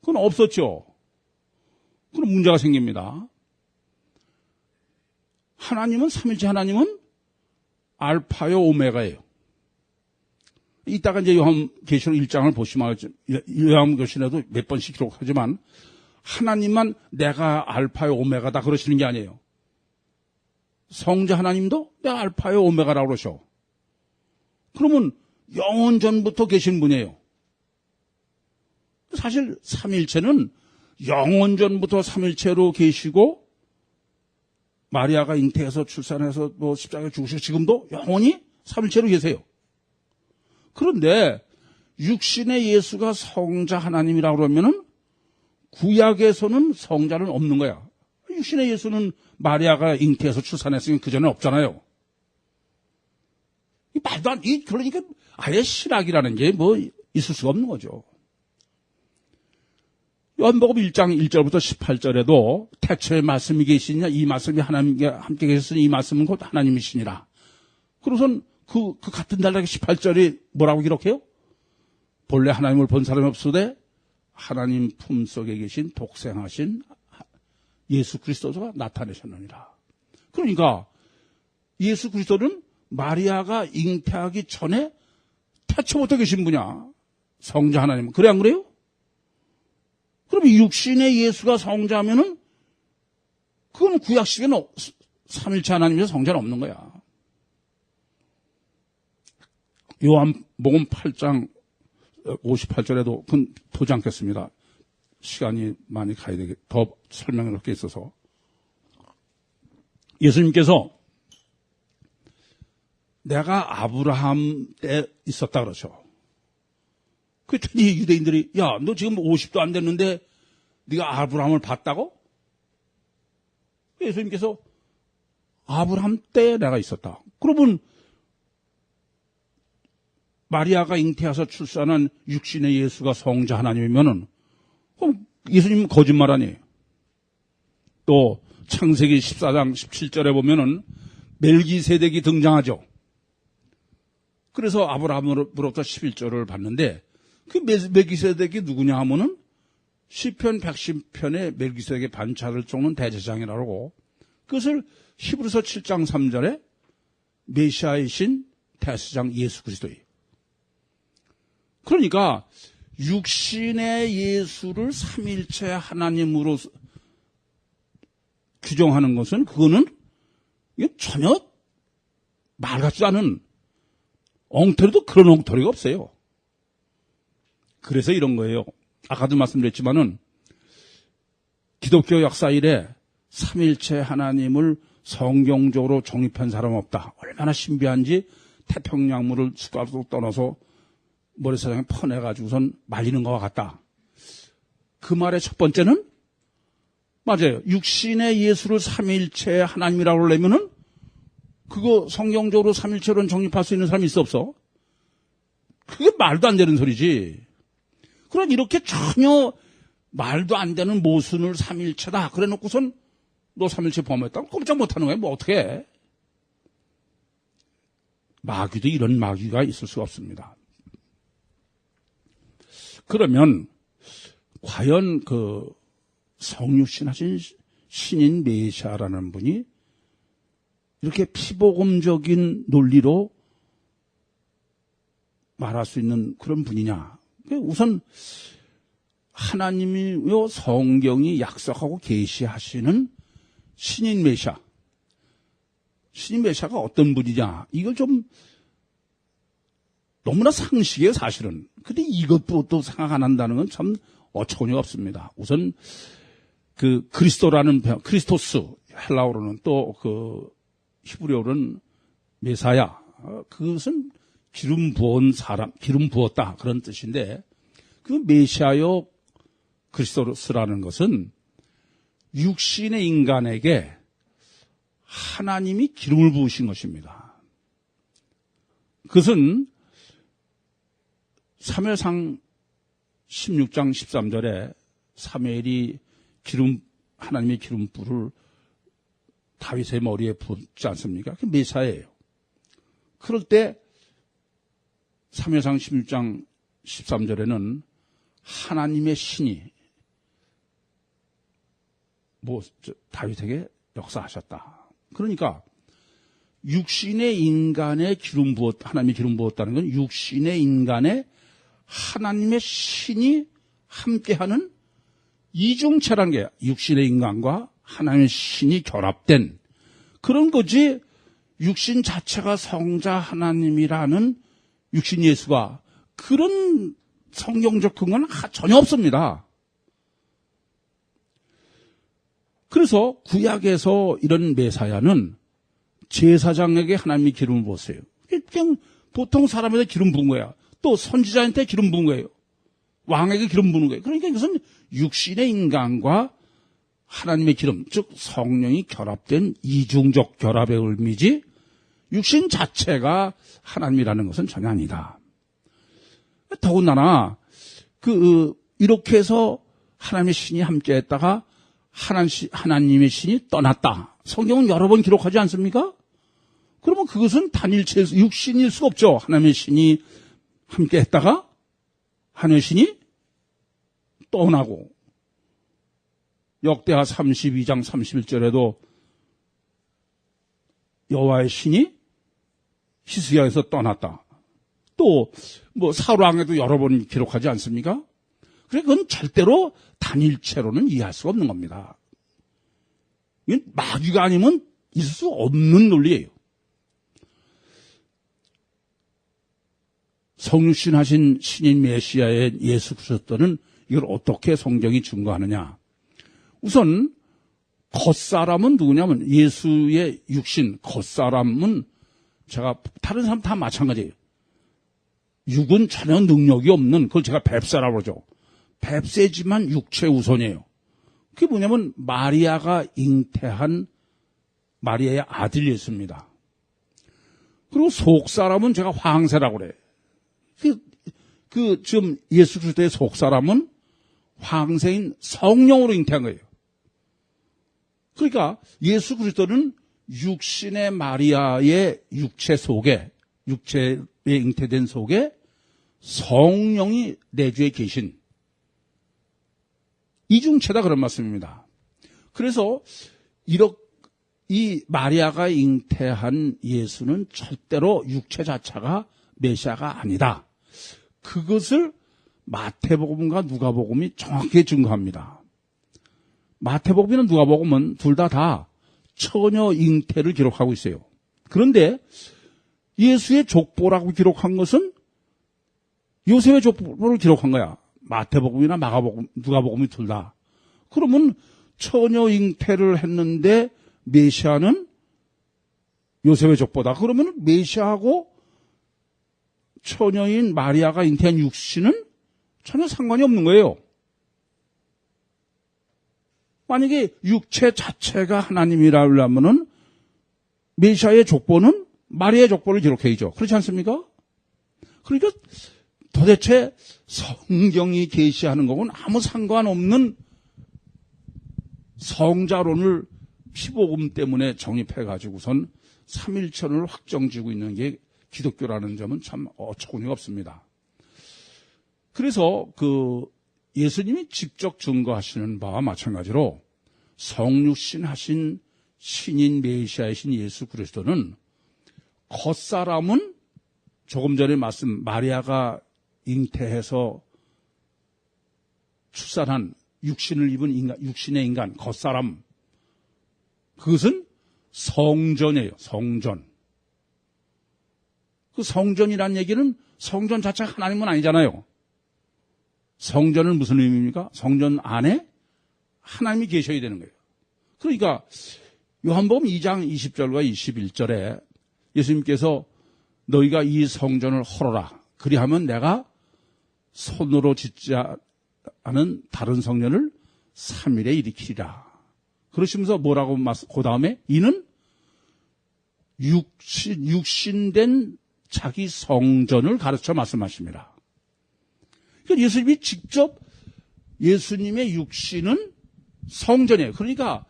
그건 없었죠. 그럼 문제가 생깁니다. 하나님은, 삼일체 하나님은 알파요 오메가예요. 이따가 이제 요한계시록 1장을 보시면 요한계시록에도 몇 번씩 기록하지만 하나님만 내가 알파요 오메가다 그러시는 게 아니에요. 성자 하나님도 내가 알파요 오메가라고 그러셔. 그러면 영원 전부터 계신 분이에요. 사실 삼일체는 영원 전부터 삼일체로 계시고 마리아가 잉태해서 출산해서 뭐 십자가에 죽으시고 지금도 영원히 삼일체로 계세요. 그런데 육신의 예수가 성자 하나님이라고 그러면은 구약에서는 성자는 없는 거야. 육신의 예수는 마리아가 잉태해서 출산했으니 그전에 없잖아요. 이 말도 안, 그러니까 아예 신학이라는 게 뭐 있을 수가 없는 거죠. 요한복음 1장 1절부터 18절에도 태초에 말씀이 계시냐, 이 말씀이 하나님과 함께 계셨으니 이 말씀은 곧 하나님이시니라. 그러고선 그 같은 달락에 18절이 뭐라고 기록해요? 본래 하나님을 본 사람이 없으되 하나님 품속에 계신 독생하신 예수 그리스도가 나타내셨느니라. 그러니까 예수 그리스도는 마리아가 잉태하기 전에 태초부터 계신 분이야. 성자 하나님. 그래 안 그래요? 그럼 육신의 예수가 성자면은 그건 구약식에는 삼일체 하나님에서 성자는 없는 거야. 요한복음 8장 58절에도 그건 보지 않겠습니다. 시간이 많이 가야 되게 더 설명할 게 있어서 예수님께서 내가 아브라함 때 있었다 그러죠. 그랬더니 유대인들이 야, 너 지금 50도 안 됐는데 네가 아브라함을 봤다고? 예수님께서 아브라함 때 내가 있었다. 그러면 마리아가 잉태해서 출산한 육신의 예수가 성자 하나님이면은 그럼 예수님은 거짓말 아니에요. 또 창세기 14장 17절에 보면은 멜기세덱이 등장하죠. 그래서 아브라함으로부터 11절을 받는데 그 멜기세덱이 누구냐 하면은 시편 110편의 멜기세덱의 반차를 쫓는 대제사장이라고 그것을 히브리서 7장 3절에 메시아이신 대제사장 예수 그리스도예요. 그러니까 육신의 예수를 삼일체 하나님으로 규정하는 것은 그거는 전혀 말 같지도 않은 엉터리도 그런 엉터리가 없어요. 그래서 이런 거예요. 아까도 말씀드렸지만은 기독교 역사 이래 삼일체 하나님을 성경적으로 정립한 사람은 없다. 얼마나 신비한지 태평양물을 숟가락으로 떠나서 모래사장에 퍼내가지고선 말리는 것과 같다. 그 말의 첫 번째는 맞아요. 육신의 예수를 삼일체 하나님이라고 하려면은 그거 성경적으로 삼일체로는 정립할 수 있는 사람이 있어 없어? 그게 말도 안 되는 소리지. 그럼 이렇게 전혀 말도 안 되는 모순을 삼일체다. 그래 놓고선 너 삼일체 범했다고 꼼짝 못하는 거야. 뭐 어떻게 해? 마귀도 이런 마귀가 있을 수가 없습니다. 그러면 과연 그 성육신하신 신인 메시아라는 분이 이렇게 피복음적인 논리로 말할 수 있는 그런 분이냐? 우선 하나님이요 성경이 약속하고 계시하시는 신인 메시아. 신인 메시아가 어떤 분이냐? 이걸 좀 너무나 상식이에요, 사실은. 근데 이것도 생각 안 한다는 건 참 어처구니가 없습니다. 우선 그 그리스도라는 크리스토스 헬라어로는 또 그 히브리어로는 메사야. 그것은 기름 부은 사람, 기름 부었다 그런 뜻인데 그 메시아요 그리스도스라는 것은 육신의 인간에게 하나님이 기름을 부으신 것입니다. 그것은 사무엘상 16장 13절에 사무엘이 하나님의 기름불을 다윗의 머리에 붙지 않습니까? 그게 메시아예요. 그럴 때 사무엘상 16장 13절에는 하나님의 신이 다윗에게 역사하셨다. 그러니까 육신의 인간에 하나님이 기름 부었다는 건 육신의 인간에 하나님의 신이 함께하는 이중체라는 게 육신의 인간과 하나님의 신이 결합된 그런 거지. 육신 자체가 성자 하나님이라는 육신 예수가 그런 성경적 근거는 전혀 없습니다. 그래서 구약에서 이런 메사야는 제사장에게 하나님이 기름을 부었어요. 그냥 보통 사람에게 기름 부은 거야. 또 선지자한테 기름 부은 거예요. 왕에게 기름 부는 거예요. 그러니까 이것은 육신의 인간과 하나님의 기름, 즉 성령이 결합된 이중적 결합의 의미지 육신 자체가 하나님이라는 것은 전혀 아니다. 더군다나 이렇게 해서 하나님의 신이 함께했다가 하나님의 신이 떠났다. 성경은 여러 번 기록하지 않습니까? 그러면 그것은 단일체 육신일 수가 없죠. 하나님의 신이 함께했다가 하나님의 신이 떠나고 역대하 32장 31절에도 여호와의 신이 히스기야에서 떠났다. 또 사울왕에도 여러 번 기록하지 않습니까? 그래 그건 절대로 단일체로는 이해할 수가 없는 겁니다. 이건 마귀가 아니면 있을 수 없는 논리예요. 성육신 하신 신인 메시아의 예수 그리스도는 이걸 어떻게 성경이 증거하느냐. 우선 겉사람은 누구냐면 예수의 육신 겉사람은 제가 다른 사람 다 마찬가지예요. 육은 전혀 능력이 없는 그걸 제가 뱁새라고 그러죠. 뱁새지만 육체 우선이에요. 그게 뭐냐면 마리아가 잉태한 마리아의 아들 예수입니다. 그리고 속사람은 제가 황새라고 그래요. 지금 예수 그리스도의 속사람은 황새인 성령으로 잉태한 거예요. 그러니까 예수 그리스도는 육신의 마리아의 육체에 잉태된 속에 성령이 내주에 계신 이중체다 그런 말씀입니다. 그래서 이 마리아가 잉태한 예수는 절대로 육체 자체가 메시아가 아니다. 그것을 마태복음과 누가복음이 정확하게 증거합니다. 마태복음이나 누가복음은 둘 다 처녀 잉태를 기록하고 있어요. 그런데 예수의 족보라고 기록한 것은 요셉의 족보를 기록한 거야. 마태복음이나 마가복음, 누가복음이 둘 다. 그러면 처녀 잉태를 했는데 메시아는 요셉의 족보다. 그러면 메시아하고 처녀인 마리아가 잉태한 육신은 전혀 상관이 없는 거예요. 만약에 육체 자체가 하나님이라면은 메시아의 족보는 마리아의 족보를 기록해야죠. 그렇지 않습니까? 그러니까 도대체 성경이 계시하는 것은 아무 상관없는 성자론을 피복음 때문에 정립해가지고선 삼일천을 확정지고 있는 게 기독교라는 점은 참 어처구니가 없습니다. 그래서 예수님이 직접 증거하시는 바와 마찬가지로 성육신 하신 신인 메시아이신 예수 그리스도는 겉사람은 조금 전에 말씀 마리아가 잉태해서 출산한 육신을 입은 육신의 인간 겉사람 그것은 성전이에요. 성전. 그 성전이라는 얘기는 성전 자체가 하나님은 아니잖아요. 성전은 무슨 의미입니까? 성전 안에 하나님이 계셔야 되는 거예요. 그러니까 요한복음 2장 20절과 21절에 예수님께서 너희가 이 성전을 헐어라. 그리하면 내가 손으로 짓지 않은 다른 성전을 3일에 일으키리라. 그러시면서 뭐라고 그 다음에 이는 육신된 자기 성전을 가르쳐 말씀하십니다. 그러니까 예수님이 직접 예수님의 육신은 성전이에요. 그러니까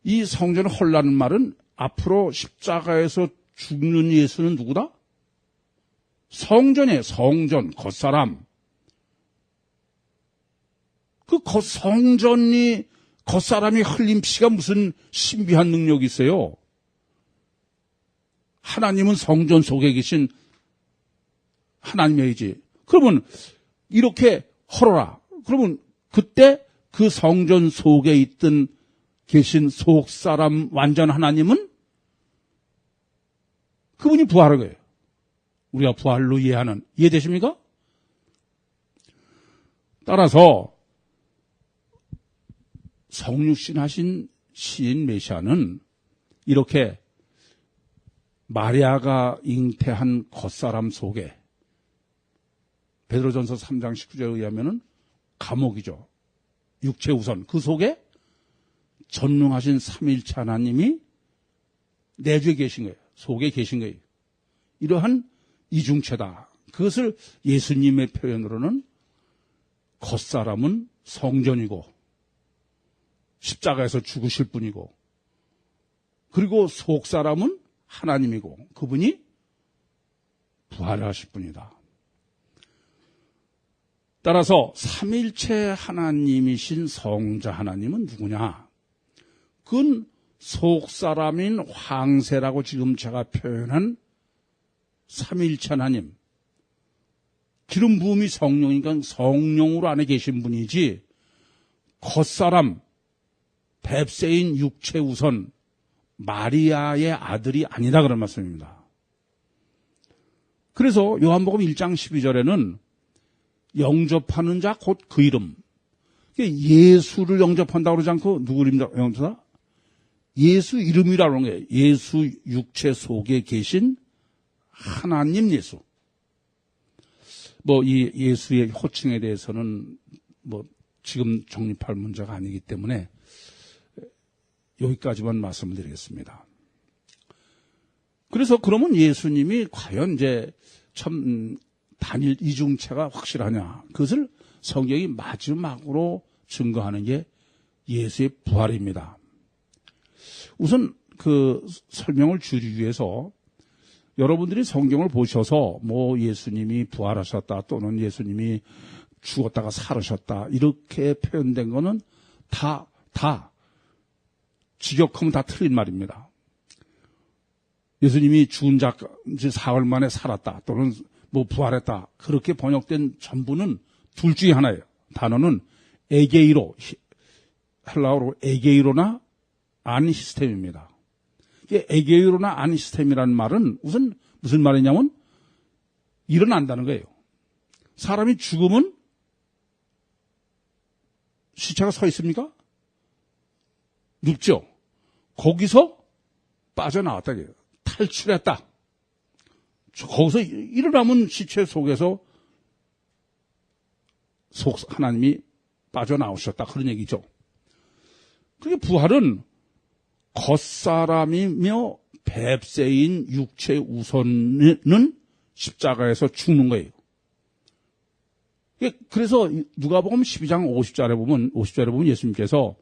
이 성전을 헐라는 말은 앞으로 십자가에서 죽는 예수는 누구다? 성전이에요. 성전, 겉사람. 그 성전이, 겉사람이 흘린 피가 무슨 신비한 능력이 있어요? 하나님은 성전 속에 계신 하나님이지. 그러면 이렇게 헐어라. 그러면 그때 그 성전 속에 있던 계신 속사람 완전 하나님은 그분이 부활한 거예요. 우리가 부활로 이해하는. 이해되십니까? 따라서 성육신 하신 시인 메시아는 이렇게 마리아가 잉태한 겉사람 속에 베드로전서 3장 19절에 의하면은 감옥이죠. 육체 우선. 그 속에 전능하신 삼위일체 하나님이 내주에 계신 거예요. 속에 계신 거예요. 이러한 이중체다. 그것을 예수님의 표현으로는 겉사람은 성전이고 십자가에서 죽으실 분이고 그리고 속사람은 하나님이고 그분이 부활하실 분이다. 따라서 삼일체 하나님이신 성자 하나님은 누구냐? 그건 속사람인 황새라고 지금 제가 표현한 삼일체 하나님. 기름 부음이 성령이니까 성령으로 안에 계신 분이지 겉사람, 뱁새인 육체 우선 마리아의 아들이 아니다 그런 말씀입니다. 그래서 요한복음 1장 12절에는 영접하는 자 곧 그 이름. 예수를 영접한다고 그러지 않고 누구를 영접한다? 예수 이름이라고 하는 거예요. 예수 육체 속에 계신 하나님 예수. 이 예수의 호칭에 대해서는 지금 정립할 문제가 아니기 때문에 여기까지만 말씀을 드리겠습니다. 그래서 그러면 예수님이 과연 이제 참 단일 이중체가 확실하냐? 그것을 성경이 마지막으로 증거하는 게 예수의 부활입니다. 우선 그 설명을 줄이기 위해서 여러분들이 성경을 보셔서 예수님이 부활하셨다 또는 예수님이 죽었다가 살으셨다 이렇게 표현된 거는 다 직역하면 다 틀린 말입니다. 예수님이 죽은 자 이제 사흘 만에 살았다 또는 부활했다 그렇게 번역된 전부는 둘 중에 하나예요. 단어는 에게이로, 헬라어로 에게이로나 안시스템입니다. 에게이로나 안시스템이라는 말은 우선 무슨 말이냐면 일어난다는 거예요. 사람이 죽으면 시체가 서 있습니까? 눕죠. 거기서 빠져나왔다. 탈출했다. 거기서 일어나면 시체 속에서 하나님이 빠져나오셨다. 그런 얘기죠. 그게 부활은 겉사람이며 뱁새인 육체 우선은 십자가에서 죽는 거예요. 그래서 누가복음 12장 50절에 보면 예수님께서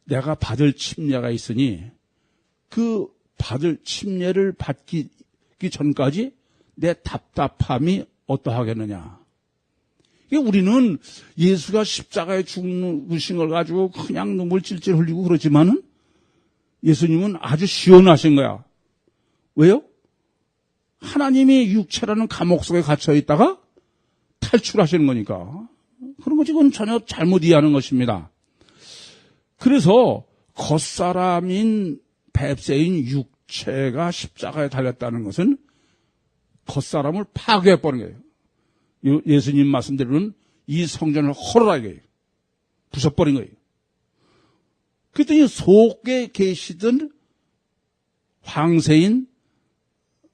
내가 받을 침례가 있으니 그 받을 침례를 받기 전까지 내 답답함이 어떠하겠느냐. 우리는 예수가 십자가에 죽으신 걸 가지고 그냥 눈물 찔찔 흘리고 그러지만은 예수님은 아주 시원하신 거야. 왜요? 하나님이 육체라는 감옥 속에 갇혀 있다가 탈출하시는 거니까. 그런 거지 그건 전혀 잘못 이해하는 것입니다. 그래서 겉사람인 뱁새인 육체가 십자가에 달렸다는 것은 겉사람을 파괴해버린 거예요. 예수님 말씀대로는 이 성전을 헐어라 이거예요. 부숴버린 거예요. 그랬더니 속에 계시던 황새인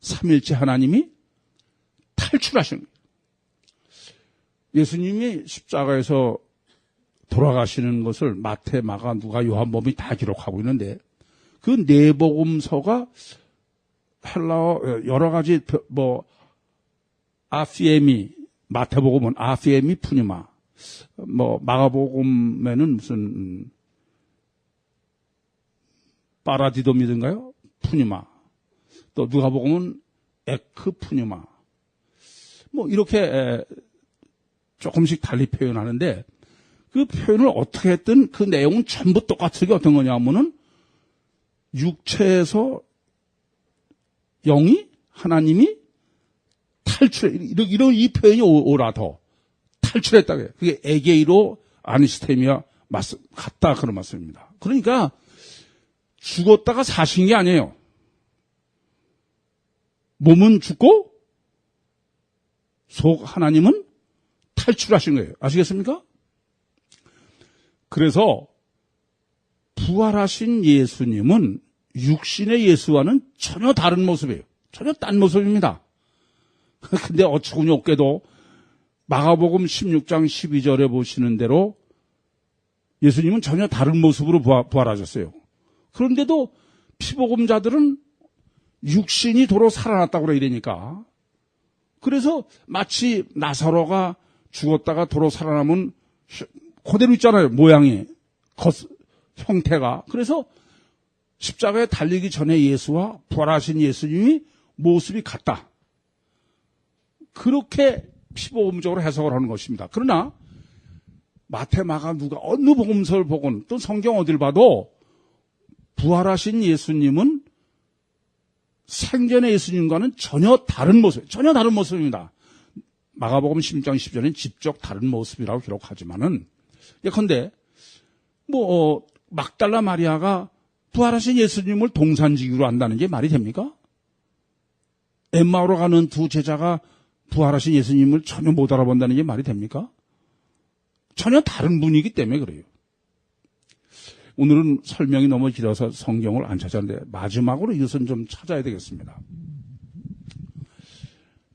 삼일체 하나님이 탈출하시는 거예요. 예수님이 십자가에서 돌아가시는 것을 마태, 마가, 누가, 요한복음이 다 기록하고 있는데 그 네 복음서가 헬라어 여러 가지 아피에미 마태복음은 아피에미 푸니마 마가복음에는 무슨 파라디돔이든가요? 푸뉴마. 또 누가복음은 에크푸뉴마. 뭐 이렇게 조금씩 달리 표현하는데 그 표현을 어떻게 했든 그 내용은 전부 똑같은 게 어떤 거냐 하면은 육체에서 영이 하나님이 탈출해 이런 이 표현이 오라 더 탈출했다고 해요. 그게 에게이로 아니스테미아 같다 그런 말씀입니다. 그러니까 죽었다가 사신 게 아니에요. 몸은 죽고 속 하나님은 탈출하신 거예요. 아시겠습니까? 그래서 부활하신 예수님은 육신의 예수와는 전혀 다른 모습이에요. 전혀 딴 모습입니다. 근데 어처구니 없게도 마가복음 16장 12절에 보시는 대로 예수님은 전혀 다른 모습으로 부활하셨어요. 그런데도 피복음자들은 육신이 도로 살아났다고 그래 이러니까. 그래서 마치 나사로가 죽었다가 도로 살아남은 그대로 있잖아요. 모양이, 형태가. 그래서 십자가에 달리기 전에 예수와 부활하신 예수님이 모습이 같다. 그렇게 피복음적으로 해석을 하는 것입니다. 그러나 마태, 마가, 누가 어느 복음서를 보건 또 성경 어딜 봐도 부활하신 예수님은 생전의 예수님과는 전혀 다른 모습입니다. 마가복음 16장 10절은 직접 다른 모습이라고 기록하지만은 예컨대 막달라 마리아가 부활하신 예수님을 동산지기로 안다는 게 말이 됩니까? 엠마오로 가는 두 제자가 부활하신 예수님을 전혀 못 알아본다는 게 말이 됩니까? 전혀 다른 분이기 때문에 그래요. 오늘은 설명이 너무 길어서 성경을 안 찾았는데 마지막으로 이것은 좀 찾아야 되겠습니다.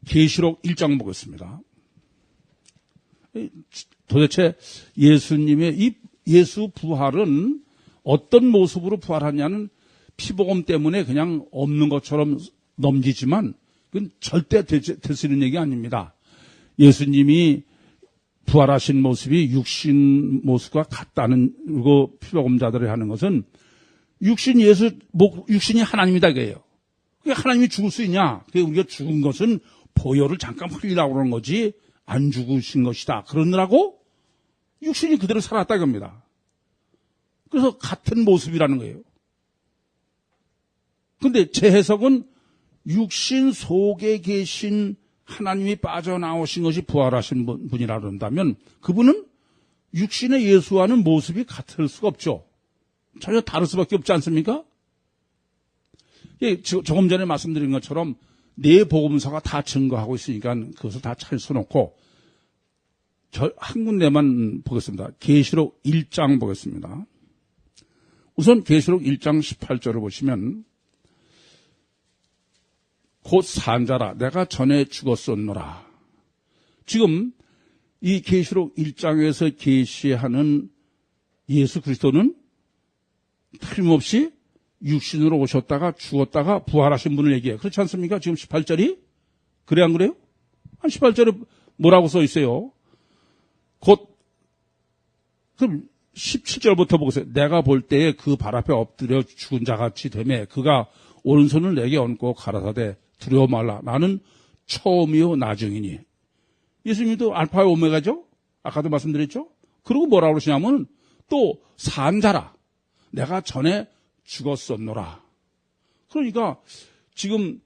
계시록 1장 보겠습니다. 도대체 예수님의 이 예수 부활은 어떤 모습으로 부활하냐는 피복음 때문에 그냥 없는 것처럼 넘기지만 그건 절대 될 수 있는 얘기 아닙니다. 예수님이 부활하신 모습이 육신 모습과 같다는 그리고 피복음자들이 하는 것은 육신이 하나님이다 이거예요. 그게 하나님이 죽을 수 있냐? 그게 우리가 죽은 것은 보혈을 잠깐 흘리라고 그러는 거지 안 죽으신 것이다. 그러느라고 육신이 그대로 살았다 이겁니다. 그래서 같은 모습이라는 거예요. 그런데 제 해석은 육신 속에 계신 하나님이 빠져나오신 것이 부활하신 분이라 그런다면 그분은 육신의 예수와는 모습이 같을 수가 없죠. 전혀 다를 수밖에 없지 않습니까? 예, 조금 전에 말씀드린 것처럼 네 복음서가 다 증거하고 있으니까 그것을 다 찰수놓고 한 군데만 보겠습니다. 계시록 1장 보겠습니다. 우선 계시록 1장 18절을 보시면 곧 산자라 내가 전에 죽었었노라. 지금 이 계시록 1장에서 계시하는 예수 그리스도는 틀림없이 육신으로 오셨다가 죽었다가 부활하신 분을 얘기해요. 그렇지 않습니까? 지금 18절이? 그래 안 그래요? 18절에 뭐라고 써 있어요? 그럼 17절부터 보세요. 내가 볼 때에 그 발 앞에 엎드려 죽은 자같이 되매 그가 오른손을 내게 얹고 가라사대 두려워 말라. 나는 처음이요 나중이니. 예수님도 알파와 오메가죠? 아까도 말씀드렸죠? 그리고 뭐라고 그러시냐면 또 산자라. 내가 전에 죽었었노라. 그러니까 지금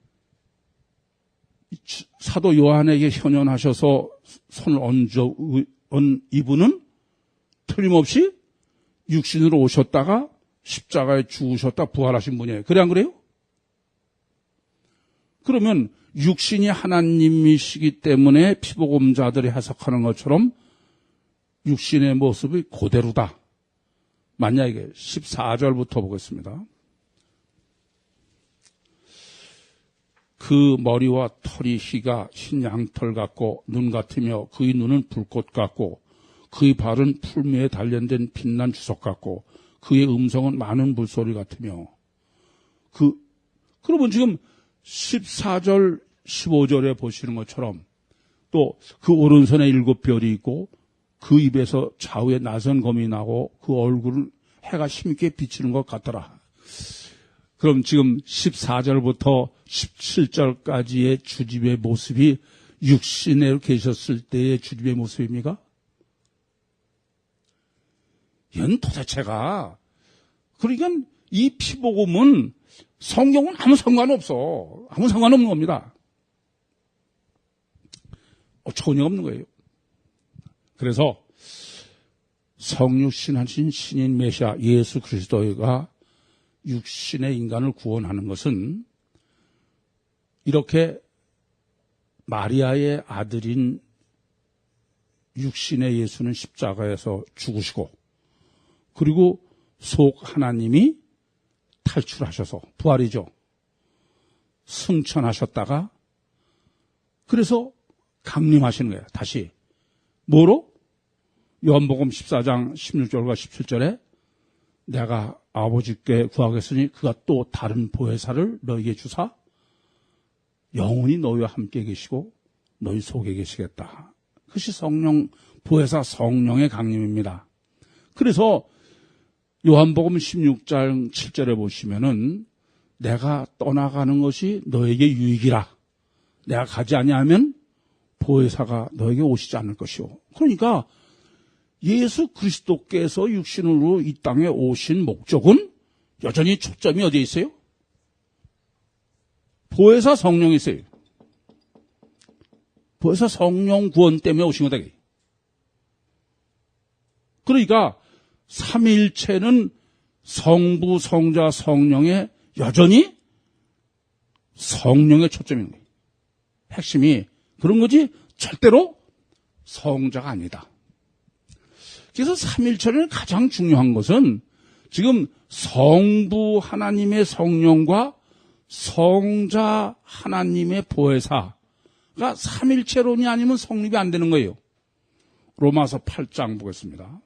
사도 요한에게 현현하셔서 손을 얹은 이분은 틀림없이 육신으로 오셨다가 십자가에 죽으셨다 부활하신 분이에요. 그래 안 그래요? 그러면 육신이 하나님이시기 때문에 피복음자들이 해석하는 것처럼 육신의 모습이 그대로다. 만약에 14절부터 보겠습니다. 그 머리와 털이 희가 흰 양털 같고 눈 같으며 그의 눈은 불꽃 같고 그의 발은 풀무에 단련된 빛난 주석 같고 그의 음성은 많은 물소리 같으며 그러면 지금 14절 15절에 보시는 것처럼 또 그 오른손에 7별이 있고 그 입에서 좌우에 나선 검이 나고 그 얼굴을 해가 힘있게 비치는 것 같더라. 그럼 지금 14절부터 17절까지의 주님의 모습이 육신에 계셨을 때의 주님의 모습입니까? 이건 도대체가, 그러니까 이 피복음은 성경은 아무 상관없어. 아무 상관없는 겁니다. 전혀 없는 거예요. 그래서 성육신하신 신인 메시아 예수 그리스도가 육신의 인간을 구원하는 것은 이렇게 마리아의 아들인 육신의 예수는 십자가에서 죽으시고, 그리고 속 하나님이 탈출하셔서, 부활이죠, 승천하셨다가 그래서 강림하시는 거예요. 다시 뭐로? 요한복음 14장 16절과 17절에 내가 아버지께 구하겠으니 그가 또 다른 보혜사를 너희에게 주사 영원히 너희와 함께 계시고 너희 속에 계시겠다. 그것이 성령, 보혜사 성령의 강림입니다. 그래서 요한복음 16장 7절에 보시면은 내가 떠나가는 것이 너에게 유익이라. 내가 가지 아니하면 보혜사가 너에게 오시지 않을 것이오. 그러니까 예수 그리스도께서 육신으로 이 땅에 오신 목적은 여전히 초점이 어디에 있어요? 보혜사 성령이 있어요. 보혜사 성령 구원 때문에 오신 거다. 그러니까 삼위일체는 성부, 성자, 성령의 여전히 성령의 초점인 거예요. 핵심이 그런 거지 절대로 성자가 아니다. 그래서 삼위일체는 가장 중요한 것은 지금 성부 하나님의 성령과 성자 하나님의 보혜사가 삼위일체론이 아니면 성립이 안 되는 거예요. 로마서 8장 보겠습니다.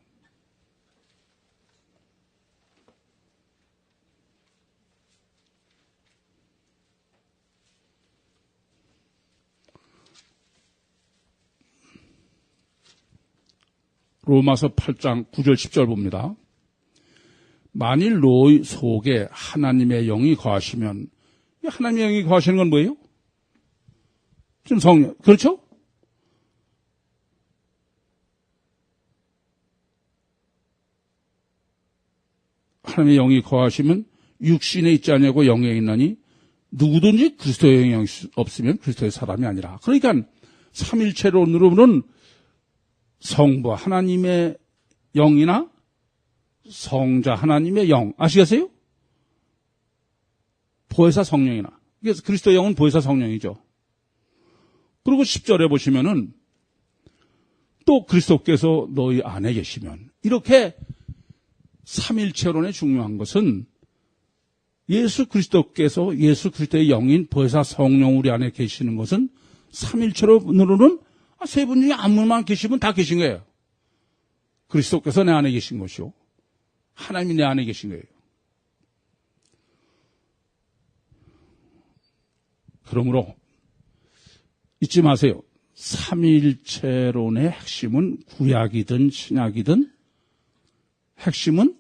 로마서 8장 9절 10절 봅니다. 만일 너희 속에 하나님의 영이 거하시면, 하나님의 영이 거하시는 건 뭐예요? 지금 성령, 그렇죠? 하나님의 영이 거하시면 육신에 있지 않냐고 영에 있나니 누구든지 그리스도의 영이 없으면 그리스도의 사람이 아니라. 그러니까 삼일체론으로는 성부 하나님의 영이나 성자 하나님의 영, 아시겠어요? 보혜사 성령이나. 그래서 그리스도의 영은 보혜사 성령이죠. 그리고 10절에 보시면은 또 그리스도께서 너희 안에 계시면, 이렇게 삼일체론의 중요한 것은 예수 그리스도께서, 예수 그리스도의 영인 보혜사 성령 우리 안에 계시는 것은 삼일체론으로는 세 분 중에 아무만 계시면 다 계신 거예요. 그리스도께서 내 안에 계신 것이요, 하나님이 내 안에 계신 거예요. 그러므로 잊지 마세요. 삼위일체론의 핵심은 구약이든 신약이든 핵심은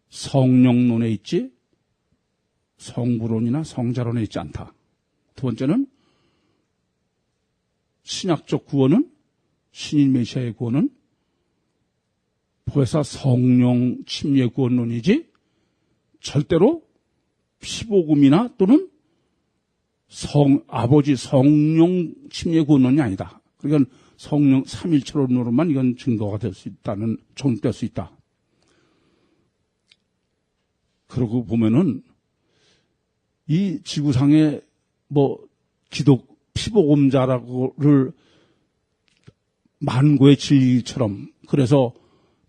성령론에 있지 성부론이나 성자론에 있지 않다. 두 번째는 신약적 구원은, 신인 메시아의 구원은 보혜사 성령 침례 구원론이지 절대로 피복음이나 또는 아버지 성령 침례 구원론이 아니다. 그러니까 성령 삼일체론으로만 이건 증거가 될 수 있다는, 정립될 수 있다. 그러고 보면은 이 지구상에 피복음자라고를 만고의 진리처럼, 그래서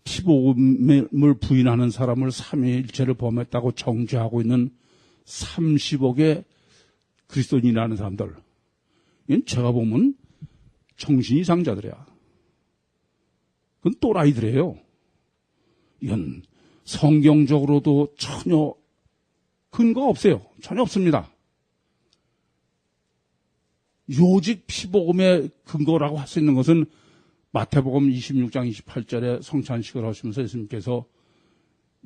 피복음을 부인하는 사람을 삼위일체를 범했다고 정죄하고 있는 30억의 그리스도인이라는 사람들, 이건 제가 보면 정신 이상자들이야. 그건 또라이들이에요. 이건 성경적으로도 전혀 근거가 없어요. 전혀 없습니다. 요직 피복음의 근거라고 할 수 있는 것은 마태복음 26장 28절에 성찬식을 하시면서 예수님께서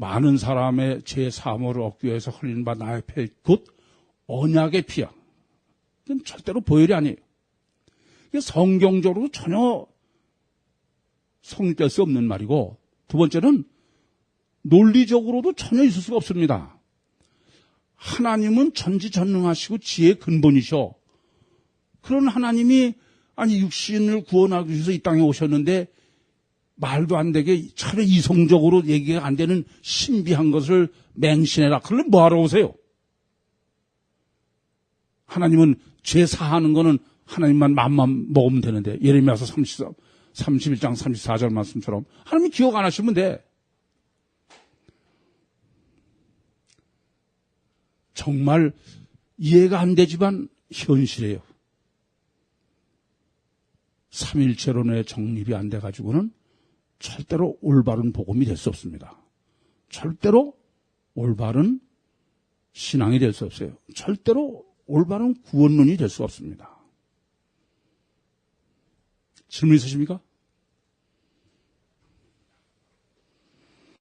많은 사람의 죄 사함을 얻기 위해서 흘리는 바 나의 피, 곧 언약의 피야. 이건 절대로 보혈이 아니에요. 이게 성경적으로도 전혀 성립될 수 없는 말이고, 두 번째는 논리적으로도 전혀 있을 수가 없습니다. 하나님은 전지전능하시고 지혜의 근본이셔. 그런 하나님이 아니 육신을 구원하기 위해서 이 땅에 오셨는데 말도 안 되게 차라리 이성적으로 얘기가 안 되는 신비한 것을 맹신해라. 그러면 뭐하러 오세요? 하나님은 죄 사하는 거는 하나님만 마음만 먹으면 되는데, 예레미야서 31장 34절 말씀처럼 하나님이 기억 안 하시면 돼. 정말 이해가 안 되지만 현실이에요. 삼일체론의 정립이 안 돼가지고는 절대로 올바른 복음이 될 수 없습니다. 절대로 올바른 신앙이 될 수 없어요. 절대로 올바른 구원론이 될 수 없습니다. 질문 있으십니까?